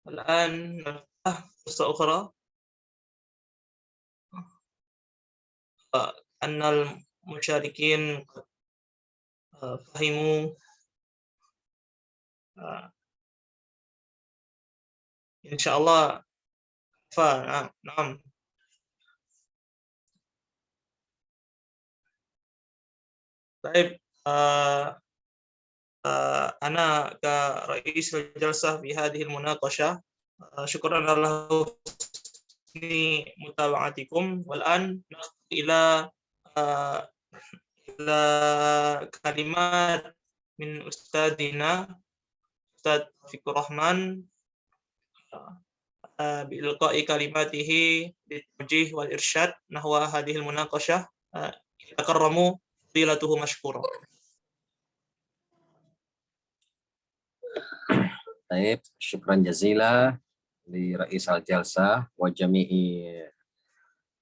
الآن نفتح فرصة أخرى أن المشاركين فهموا إن شاء الله. نعم. طيب أنا كرئيس الجلسة في هذه المناقشة syukran ala husni mutaba'atikum. Wal an ila ila kalimat min ustadina Ustaz Fikur Rahman بإلقاء كلماته للتوجيه والإرشاد نحو هذه المناقشة يتكرم فضيلته مشكورا. Baik, syukran jazila li Rais al-Jalsah wa jami'i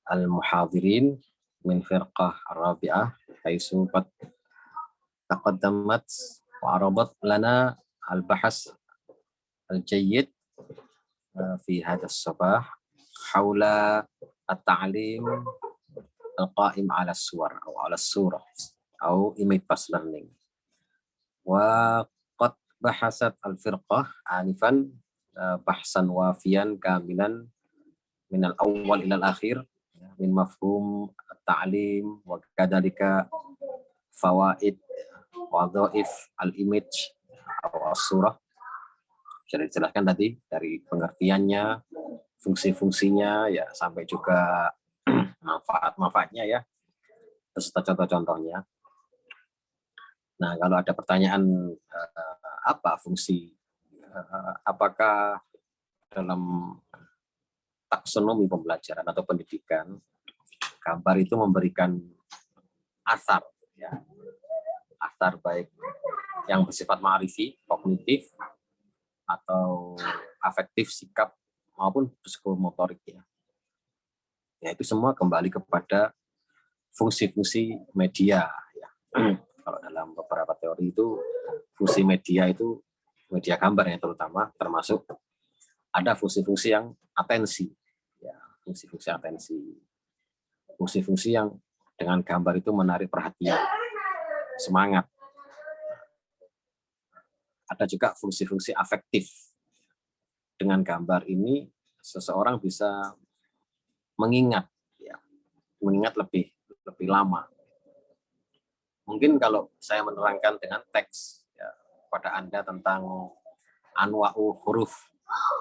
al-muhadirin min firqah ar-rabi'ah haitsu qad taqaddamat wa aradat lana al-bahas al-jayyid fi hadha as-sabah haula at-ta'lim al-qa'im 'ala as-suwar atau 'ala as-surah atau image based learning. Wa qad bahasat al-firqah anifan bahsan wafian kamilan min al-awwal ila al-akhir min mafhum at-ta'lim wa kadzalika fawaid wa dhaif al-image atau as-surah. Sudah dijelaskan tadi dari pengertiannya, fungsi-fungsinya ya sampai juga manfaat-manfaatnya ya, beserta contoh-contohnya. Nah, kalau ada pertanyaan apa fungsi, apakah dalam taksonomi pembelajaran atau pendidikan gambar itu memberikan asar, ya, asar baik yang bersifat ma'rifi, kognitif, atau afektif, sikap, maupun psikomotorik ya. Ya, itu semua kembali kepada fungsi-fungsi media ya. Kalau dalam beberapa teori itu fungsi media itu media gambar yang terutama, termasuk ada fungsi-fungsi yang atensi ya, fungsi-fungsi atensi, fungsi-fungsi yang dengan gambar itu menarik perhatian, semangat. Ada juga fungsi-fungsi afektif. Dengan gambar ini seseorang bisa mengingat ya, mengingat lebih lama. Mungkin kalau saya menerangkan dengan teks ya, pada Anda tentang anwa'u huruf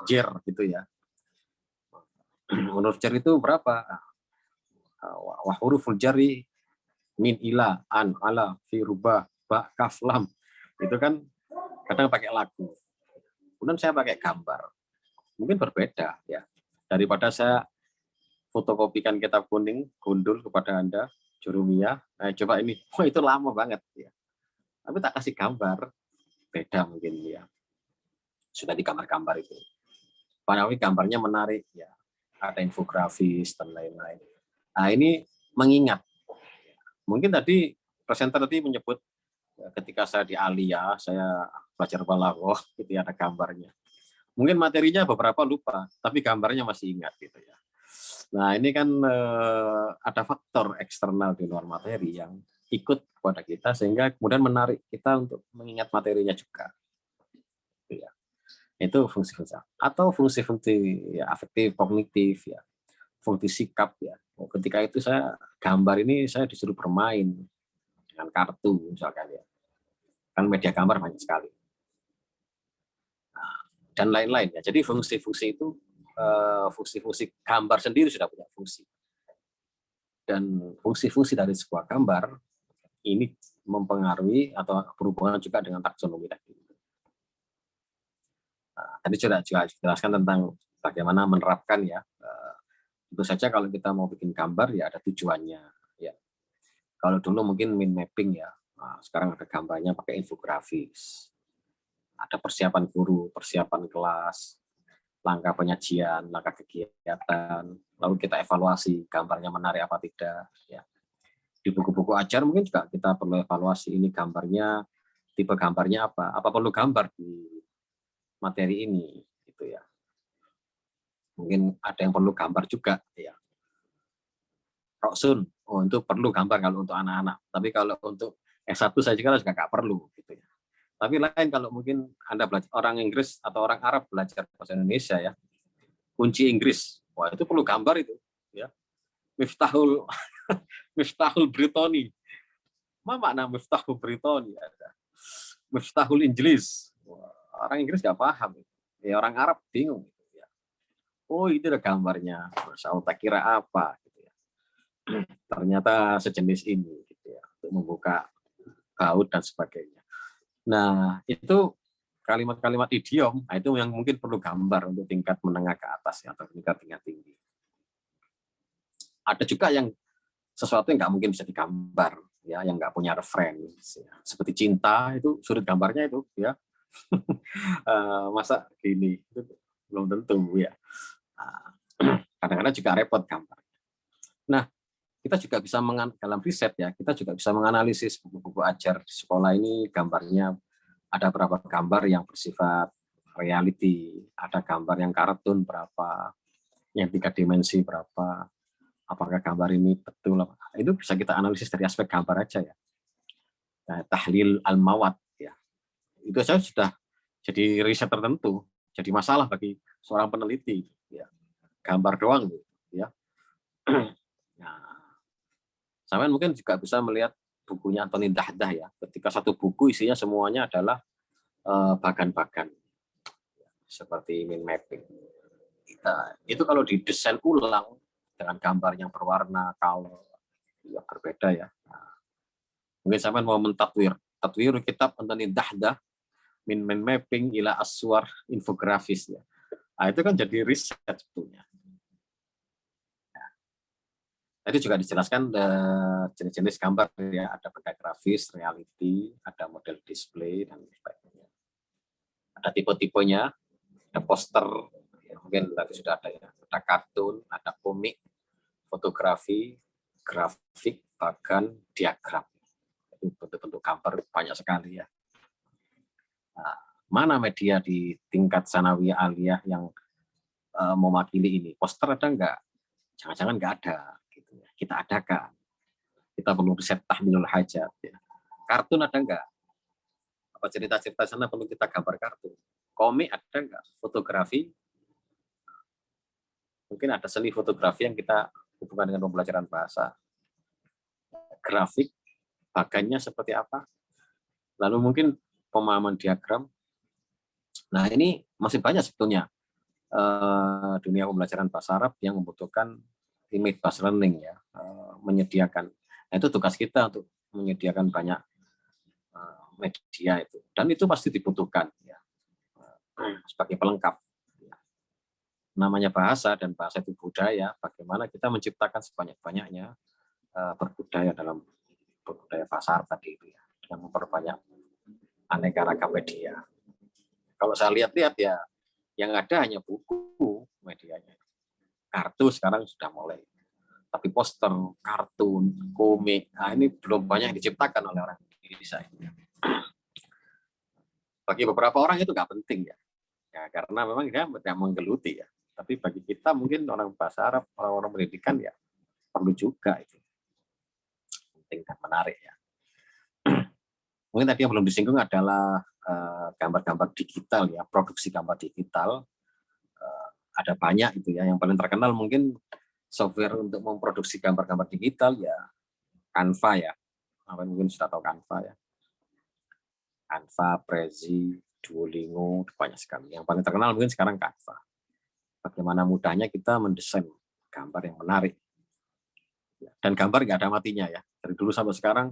jer gitu ya. Huruf jer itu berapa? Wa huruful jari min ila an ala fi rubah ba kaf lam. Itu kan kadang pakai lagu. Kemudian saya pakai gambar. Mungkin berbeda ya. Daripada saya fotokopikan kitab kuning, gundul kepada Anda, Jurumiyah, coba ini. Oh, itu lama banget ya. Tapi tak kasih gambar, beda mungkin ya. Sudah di gambar-gambar itu. Padahal gambarnya menarik ya. Ada infografis dan lain-lain. Nah, ini mengingat. Mungkin tadi presenter tadi menyebut ketika saya di Alia, saya belajar balaghah, gitu ya, ada gambarnya. Mungkin materinya beberapa lupa, tapi gambarnya masih ingat gitu ya. Nah, ini kan ada faktor eksternal di luar materi yang ikut kepada kita sehingga kemudian menarik kita untuk mengingat materinya juga. Gitu ya. Itu fungsi-fungsi atau fungsi-fungsi ya, afektif, kognitif ya, fungsi sikap ya. Ketika itu saya gambar ini saya disuruh bermain dengan kartu misalkan ya. Kan media gambar banyak sekali. Nah, dan lain-lain ya. Jadi fungsi-fungsi itu fungsi-fungsi gambar sendiri sudah punya fungsi. Dan fungsi-fungsi dari sebuah gambar ini mempengaruhi atau berhubungan juga dengan taksonomi tadi. Nah, tadi sudah dijelaskan tentang bagaimana menerapkan ya. Tentu saja kalau kita mau bikin gambar ya ada tujuannya. Ya. Kalau dulu mungkin min mapping ya. Nah, sekarang ada gambarnya pakai infografis. Ada persiapan guru, persiapan kelas, langkah penyajian, langkah kegiatan, lalu kita evaluasi gambarnya menarik apa tidak. Ya. Di buku-buku ajar mungkin juga kita perlu evaluasi ini gambarnya, tipe gambarnya apa perlu gambar di materi ini, gitu ya. Mungkin ada yang perlu gambar juga, ya. Roksun, itu perlu gambar kalau untuk anak-anak. Tapi kalau untuk S1 saya juga nggak perlu, gitu ya. Tapi lain kalau mungkin Anda belajar orang Inggris atau orang Arab belajar bahasa Indonesia ya, kunci Inggris, wah itu perlu gambar itu, ya. Miftahul Miftahul Britoni, apa makna Miftahul Britoni? Miftahul Inggris, orang Inggris nggak paham, ya orang Arab bingung, ya. Oh itu ada gambarnya, Masya Allah, tak kira apa gitu ya. Ternyata sejenis ini gitu ya, untuk membuka baut dan sebagainya. Nah itu kalimat-kalimat idiom, nah, itu yang mungkin perlu gambar untuk tingkat menengah ke atas ya, atau tingkat tinggi. Ada juga yang sesuatu yang nggak mungkin bisa digambar ya, yang nggak punya referensi ya. Seperti cinta itu sudut gambarnya itu ya masa gini itu belum tentu ya. Kadang-kadang juga repot gambar. Nah kita juga bisa dalam riset ya, kita juga bisa menganalisis buku-buku ajar di sekolah ini, gambarnya ada berapa gambar yang bersifat reality, ada gambar yang kartun berapa, yang 3 dimensi berapa, apakah gambar ini betul apa. Itu bisa kita analisis dari aspek gambar aja ya. Nah, tahlil al-mawad ya. Itu saja sudah jadi riset tertentu, jadi masalah bagi seorang peneliti ya. Gambar doang ya. Nah, sampean mungkin juga bisa melihat bukunya Anthony Dahdah ya. Ketika satu buku isinya semuanya adalah bagan-bagan seperti mind mapping. Itu kalau didesain ulang dengan gambar yang berwarna, color ya berbeda ya. Nah, mungkin sampean mau mentatwir kitab Anthony Dahdah min mapping ila aswar infografis ya. Nah, itu kan jadi riset sebetulnya. Tadi juga dijelaskan jenis-jenis gambar ya, ada benda grafis, reality, ada model display dan sebagainya. Ada tipe-tipenya, ada poster, ya, mungkin tadi sudah ada ya, ada kartun, ada komik, fotografi, grafik, bahkan diagram. Itu bentuk-bentuk gambar banyak sekali ya. Nah, mana media di tingkat sanawiyah aliyah yang mewakili ini? Poster ada enggak? Jangan-jangan enggak ada. Gitu ya. Kita adakan. Kita perlu riset tahmilul hajat. Ya. Kartun ada enggak? Apa cerita-cerita sana perlu kita gambar kartun? Komik ada enggak? Fotografi? Mungkin ada seni fotografi yang kita hubungkan dengan pembelajaran bahasa. Grafik, bagannya seperti apa? Lalu mungkin pemahaman diagram. Nah ini masih banyak sebetulnya dunia pembelajaran bahasa Arab yang membutuhkan image based learning ya, menyediakan. Nah, itu tugas kita untuk menyediakan banyak media itu, dan itu pasti dibutuhkan ya sebagai pelengkap. Namanya bahasa dan bahasa itu budaya. Bagaimana kita menciptakan sebanyak-banyaknya berbudaya dalam berbudaya bahasa Arab tadi itu ya, dengan memperbanyak aneka ragam media. Kalau saya lihat-lihat ya, yang ada hanya buku medianya. Kartu sekarang sudah mulai. Tapi poster, kartun, komik, nah ini belum banyak yang diciptakan oleh orang Indonesia. Bagi beberapa orang itu nggak penting ya. Ya, karena memang dia tidak menggeluti ya. Tapi bagi kita mungkin orang bahasa Arab, orang-orang pendidikan ya perlu juga itu. Penting dan menarik ya. Mungkin tadi yang belum disinggung adalah gambar-gambar digital ya, produksi gambar digital. Ada banyak itu ya, yang paling terkenal mungkin software untuk memproduksi gambar-gambar digital ya Canva ya. Mungkin sudah tahu Canva ya. Canva, Prezi, Duolingo, banyak sekali. Yang paling terkenal mungkin sekarang Canva. Bagaimana mudahnya kita mendesain gambar yang menarik. Dan gambar nggak ada matinya ya. Dari dulu sampai sekarang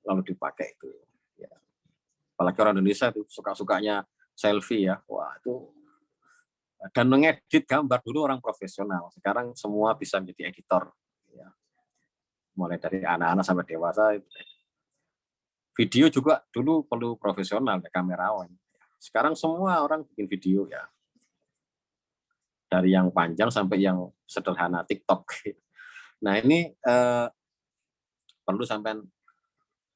lalu dipakai itu. Ya. Apalagi orang Indonesia itu suka-sukanya selfie ya. Wah itu. Dan mengedit gambar dulu orang profesional. Sekarang semua bisa menjadi editor. Ya. Mulai dari anak-anak sampai dewasa. Video juga dulu perlu profesional, kamerawan. Sekarang semua orang bikin video ya. Dari yang panjang sampai yang sederhana, TikTok. Nah ini perlu sampai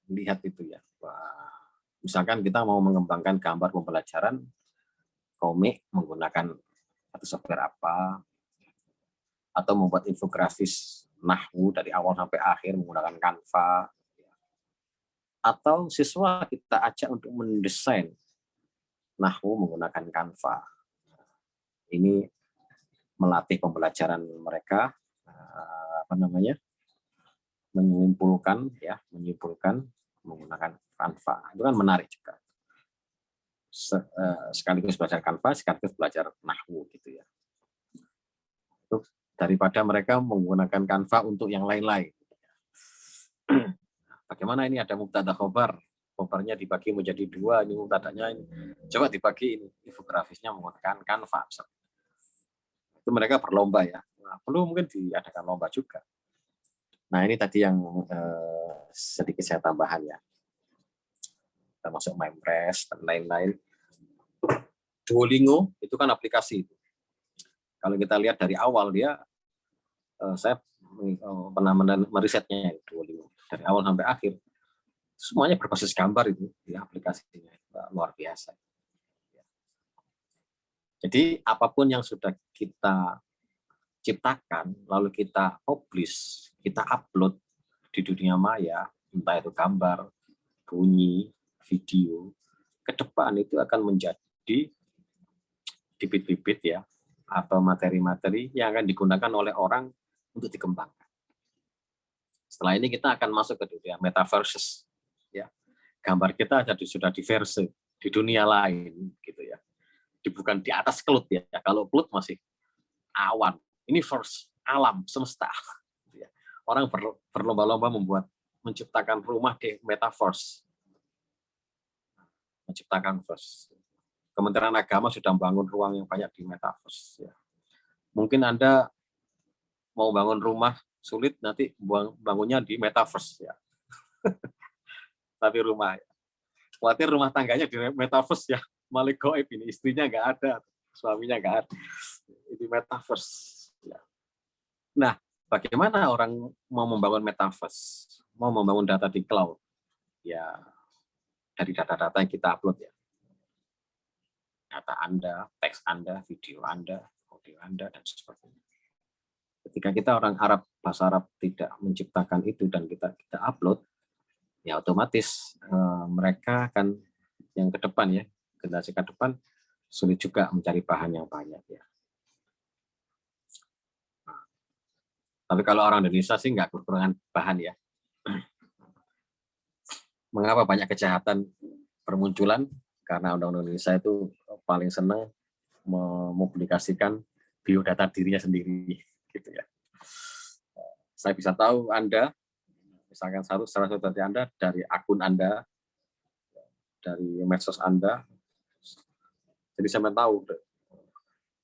lihat itu ya. Wah, misalkan kita mau mengembangkan gambar pembelajaran komik menggunakan atau software apa, atau membuat infografis nahwu dari awal sampai akhir menggunakan Canva, atau siswa kita ajak untuk mendesain nahwu menggunakan Canva. Ini melatih pembelajaran mereka, menyimpulkan menggunakan Canva. Itu kan menarik juga. Sekaligus belajar Canva, sekaligus belajar nahwu gitu ya. daripada mereka menggunakan Canva untuk yang lain-lain. Bagaimana ini ada mubtada khobar, khobarnya dibagi menjadi 2, ini mubtadanya ini. Coba dibagi ini infografisnya menggunakan Canva. Itu mereka berlomba ya. Nah, perlu mungkin diadakan lomba juga. Nah ini tadi yang sedikit saya tambahkan ya. Termasuk MindPress dan lain-lain. Duolingo itu kan aplikasi. Kalau kita lihat dari awal dia, saya pernah merisetnya Duolingo dari awal sampai akhir. Semuanya berbasis gambar itu di aplikasinya, luar biasa. Jadi apapun yang sudah kita ciptakan, lalu kita publish, kita upload di dunia maya, entah itu gambar, bunyi, video, ke depan itu akan menjadi bibit-bibit ya, atau materi-materi yang akan digunakan oleh orang untuk dikembangkan. Setelah ini kita akan masuk ke dunia metaverse, ya. Gambar kita sudah diverse di dunia lain, gitu ya. Bukan di atas cloud ya. Kalau cloud masih awan. Ini first alam semesta. Orang berlomba-lomba menciptakan rumah di metaverse. Menciptakan first. Kementerian Agama sudah membangun ruang yang banyak di metaverse. Ya. Mungkin Anda mau bangun rumah sulit, nanti bangunnya di metaverse. Ya. Tapi rumah. Khawatir rumah tangganya di metaverse ya. Malik goib ini, istrinya nggak ada, suaminya nggak ada. Itu metaverse. Ya. Nah, bagaimana orang mau membangun metaverse, mau membangun data di cloud? Ya, dari data-data yang kita upload ya. Data Anda, teks Anda, video Anda, audio Anda, dan sebagainya. Ketika kita orang Arab, bahasa Arab tidak menciptakan itu dan kita upload, ya otomatis mereka akan yang ke depan ya, generasi ke depan sulit juga mencari bahan yang banyak ya. Nah, tapi kalau orang Indonesia sih nggak kekurangan bahan ya. Mengapa banyak kejahatan bermunculan? Karena undang-undang Indonesia itu paling senang mempublikasikan biodata dirinya sendiri, gitu ya. Saya bisa tahu Anda, misalkan salah satu dari Anda dari akun Anda, dari medsos Anda. Jadi saya tahu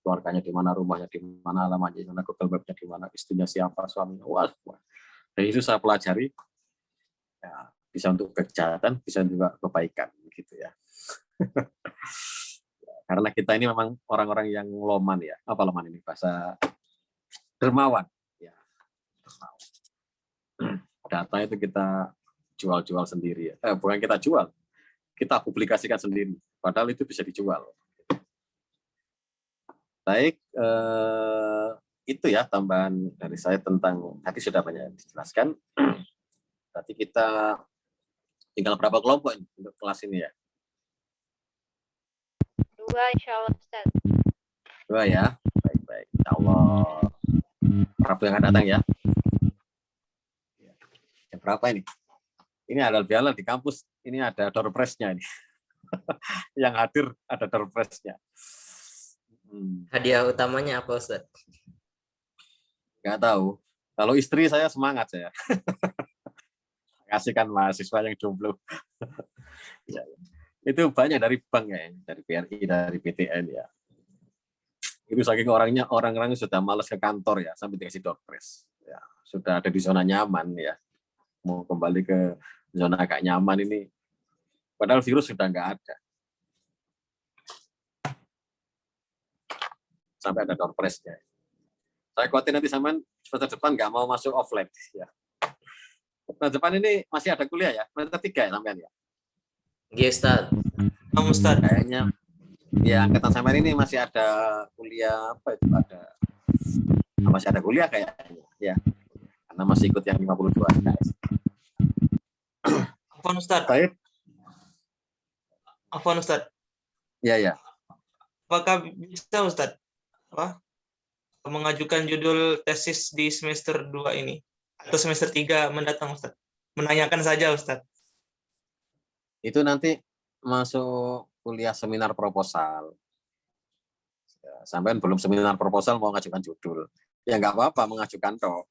keluarganya di mana, rumahnya di mana, alamatnya di mana, Google Map-nya di mana, istrinya siapa, suaminya. Wah. Dan itu saya pelajari. Ya, bisa untuk kejahatan, bisa juga kebaikan, gitu ya. Karena kita ini memang orang-orang yang loman ya. Apa loman ini? Bahasa dermawan. Ya. Data itu kita jual-jual sendiri ya. Bukan kita jual, kita publikasikan sendiri. Padahal itu bisa dijual. Baik, itu ya tambahan dari saya tentang, tadi sudah banyak dijelaskan. Berarti kita tinggal berapa kelompok untuk kelas ini ya? 2 insya Allah Ustaz. 2 ya, baik-baik. Insya Allah Rabu yang akan datang ya. Yang berapa ini? Ini ada biala di kampus, ini ada door prize-nya ini. Yang hadir ada door prize-nya. Hadiah utamanya apa Ustaz? Nggak tahu. Kalau istri saya semangat saya. Kasihkan mahasiswa yang jomblo. Ya. Itu banyak dari bank ya, dari BRI, dari BTN ya. Itu saking orang-orang sudah malas ke kantor ya, sampai dikasih door prize. Ya, sudah ada di zona nyaman ya. Mau kembali ke zona agak nyaman ini. Padahal virus sudah nggak ada. Sampai ada door prize-nya. Saya khawatir nanti sampean semester depan nggak mau masuk offline ya. Semester depan ini masih ada kuliah ya, semester 3 ya sampean ya. Iya Ustaz. Ustaz. Kayaknya ya angkatan sampean ini masih ada kuliah apa itu masih ada kuliah kayaknya ya. Karena masih ikut yang 52 guys. Afwan Ustaz. Baik. Afwan Ustaz. Ya. Apakah bisa Ustaz mengajukan judul tesis di semester 2 ini atau semester 3 mendatang Ustaz? Menanyakan saja Ustaz. Itu nanti masuk kuliah seminar proposal. Ya, sampean belum seminar proposal mau ngajukan judul. Ya nggak apa-apa mengajukan toh.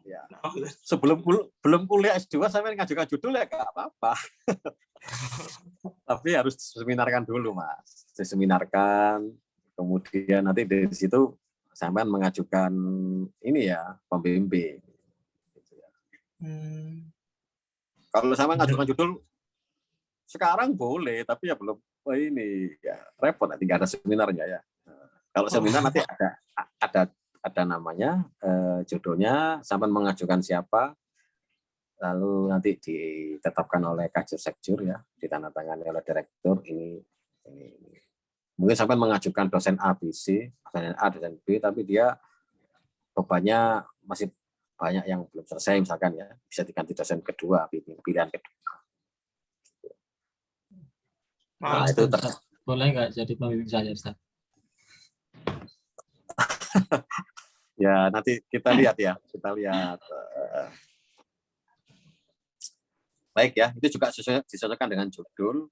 Ya. Belum kuliah S2 sampai ngajukan judul ya nggak apa-apa. Tapi harus diseminarkan dulu, Mas. Diseminarkan, kemudian nanti dari situ sampai mengajukan ini ya, pembimbing. Kalau sampai ngajukan judul sekarang boleh, tapi ya belum ini ya repot nanti nggak ada seminarnya ya. Kalau seminar nanti ada namanya, judulnya, sampai mengajukan siapa, lalu nanti ditetapkan oleh Kajur Sekjur ya, ditandatangani oleh direktur ini. Mungkin sampai mengajukan dosen A, B, C, dosen A, dosen B, tapi dia bebannya masih banyak yang belum selesai misalkan ya, bisa diganti dosen kedua, pilihan kedua. Nah, itu boleh nggak jadi pembimbing saya, Ustaz? Ya nanti kita lihat ya, baik ya, itu juga disesuaikan dengan judul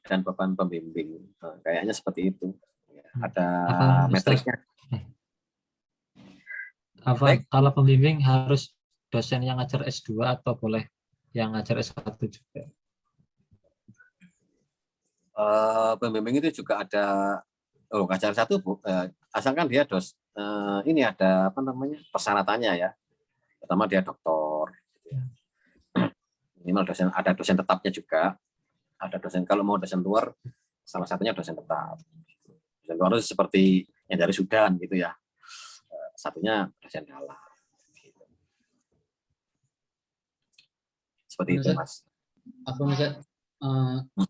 dan beban pembimbing. Kayaknya seperti itu. Ada metriknya. Kalau pembimbing harus dosen yang ngajar S2 atau boleh yang ngajar S1 juga? Pembimbing itu juga ada ngajar S1, asalkan dia ini ada persyaratannya ya. Pertama dia doktor. Minimal ada dosen tetapnya juga. Ada dosen, kalau mau dosen luar, salah satunya dosen tetap. Dosen luar itu seperti yang dari Sudan gitu ya. Satunya dosen dalam. Gitu. Seperti itu, Mas. Apa Mas?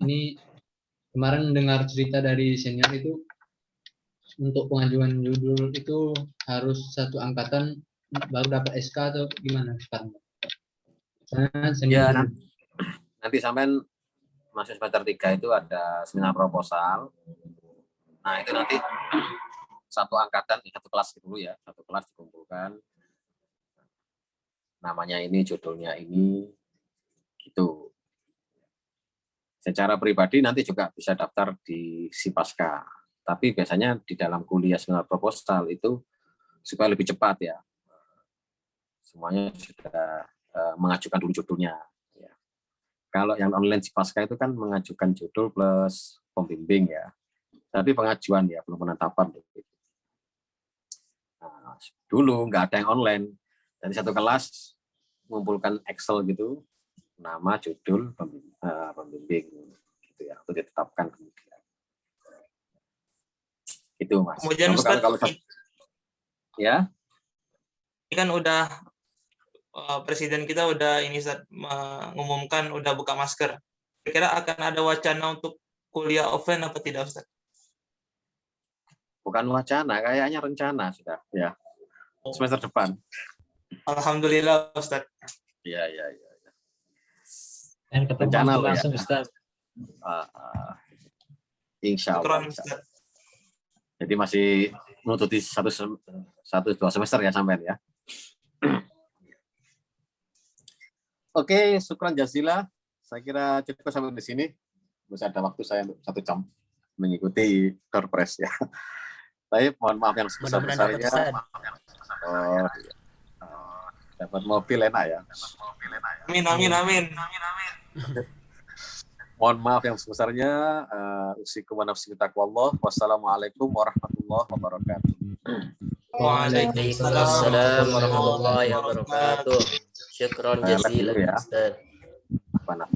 Ini kemarin dengar cerita dari senior itu, untuk pengajuan judul itu harus satu angkatan baru dapat SK atau gimana sekarang? Ya, nanti sampai masuk semester 3 itu ada seminar proposal. Nah, itu nanti satu angkatan, satu kelas dulu ya, satu kelas dikumpulkan. Namanya ini, judulnya ini, gitu. Secara pribadi nanti juga bisa daftar di Sipaska. Tapi biasanya di dalam kuliah seminar proposal itu supaya lebih cepat ya. Semuanya sudah mengajukan dulu judulnya. Ya. Kalau yang online Sipaska itu kan mengajukan judul plus pembimbing ya. Tapi pengajuan ya, belum penetapan. Nah, dulu nggak ada yang online. Dari satu kelas mengumpulkan Excel gitu, nama, judul, pembimbing gitu ya, untuk ditetapkan kemudian. Itu Mas. Kemudian Ustaz, ya. Ini kan udah presiden kita udah ini Ustaz, mengumumkan udah buka masker. Kira-kira akan ada wacana untuk kuliah offline apa tidak Ustaz? Bukan wacana, kayaknya rencana sudah ya. Semester depan. Alhamdulillah Ustaz. Iya. Dan ketemu langsung ya. Ustaz. Insya Allah. Jadi masih menutupi 1-2 semester ya sampai ya. Oke, syukran jazila. Saya kira cukup sampai di sini. Masih ada waktu saya untuk 1 jam mengikuti Doorpress ya. Tapi mohon maaf yang sebesar-besarnya. Dapat mobil enak ya. Amin. Mohon maaf yang sebesarnya. Usikum wa nafsi taqwallah. Wassalamualaikum warahmatullahi wabarakatuh. Waalaikumsalam warahmatullahi wabarakatuh. Syukron jazilan Ustaz. Apa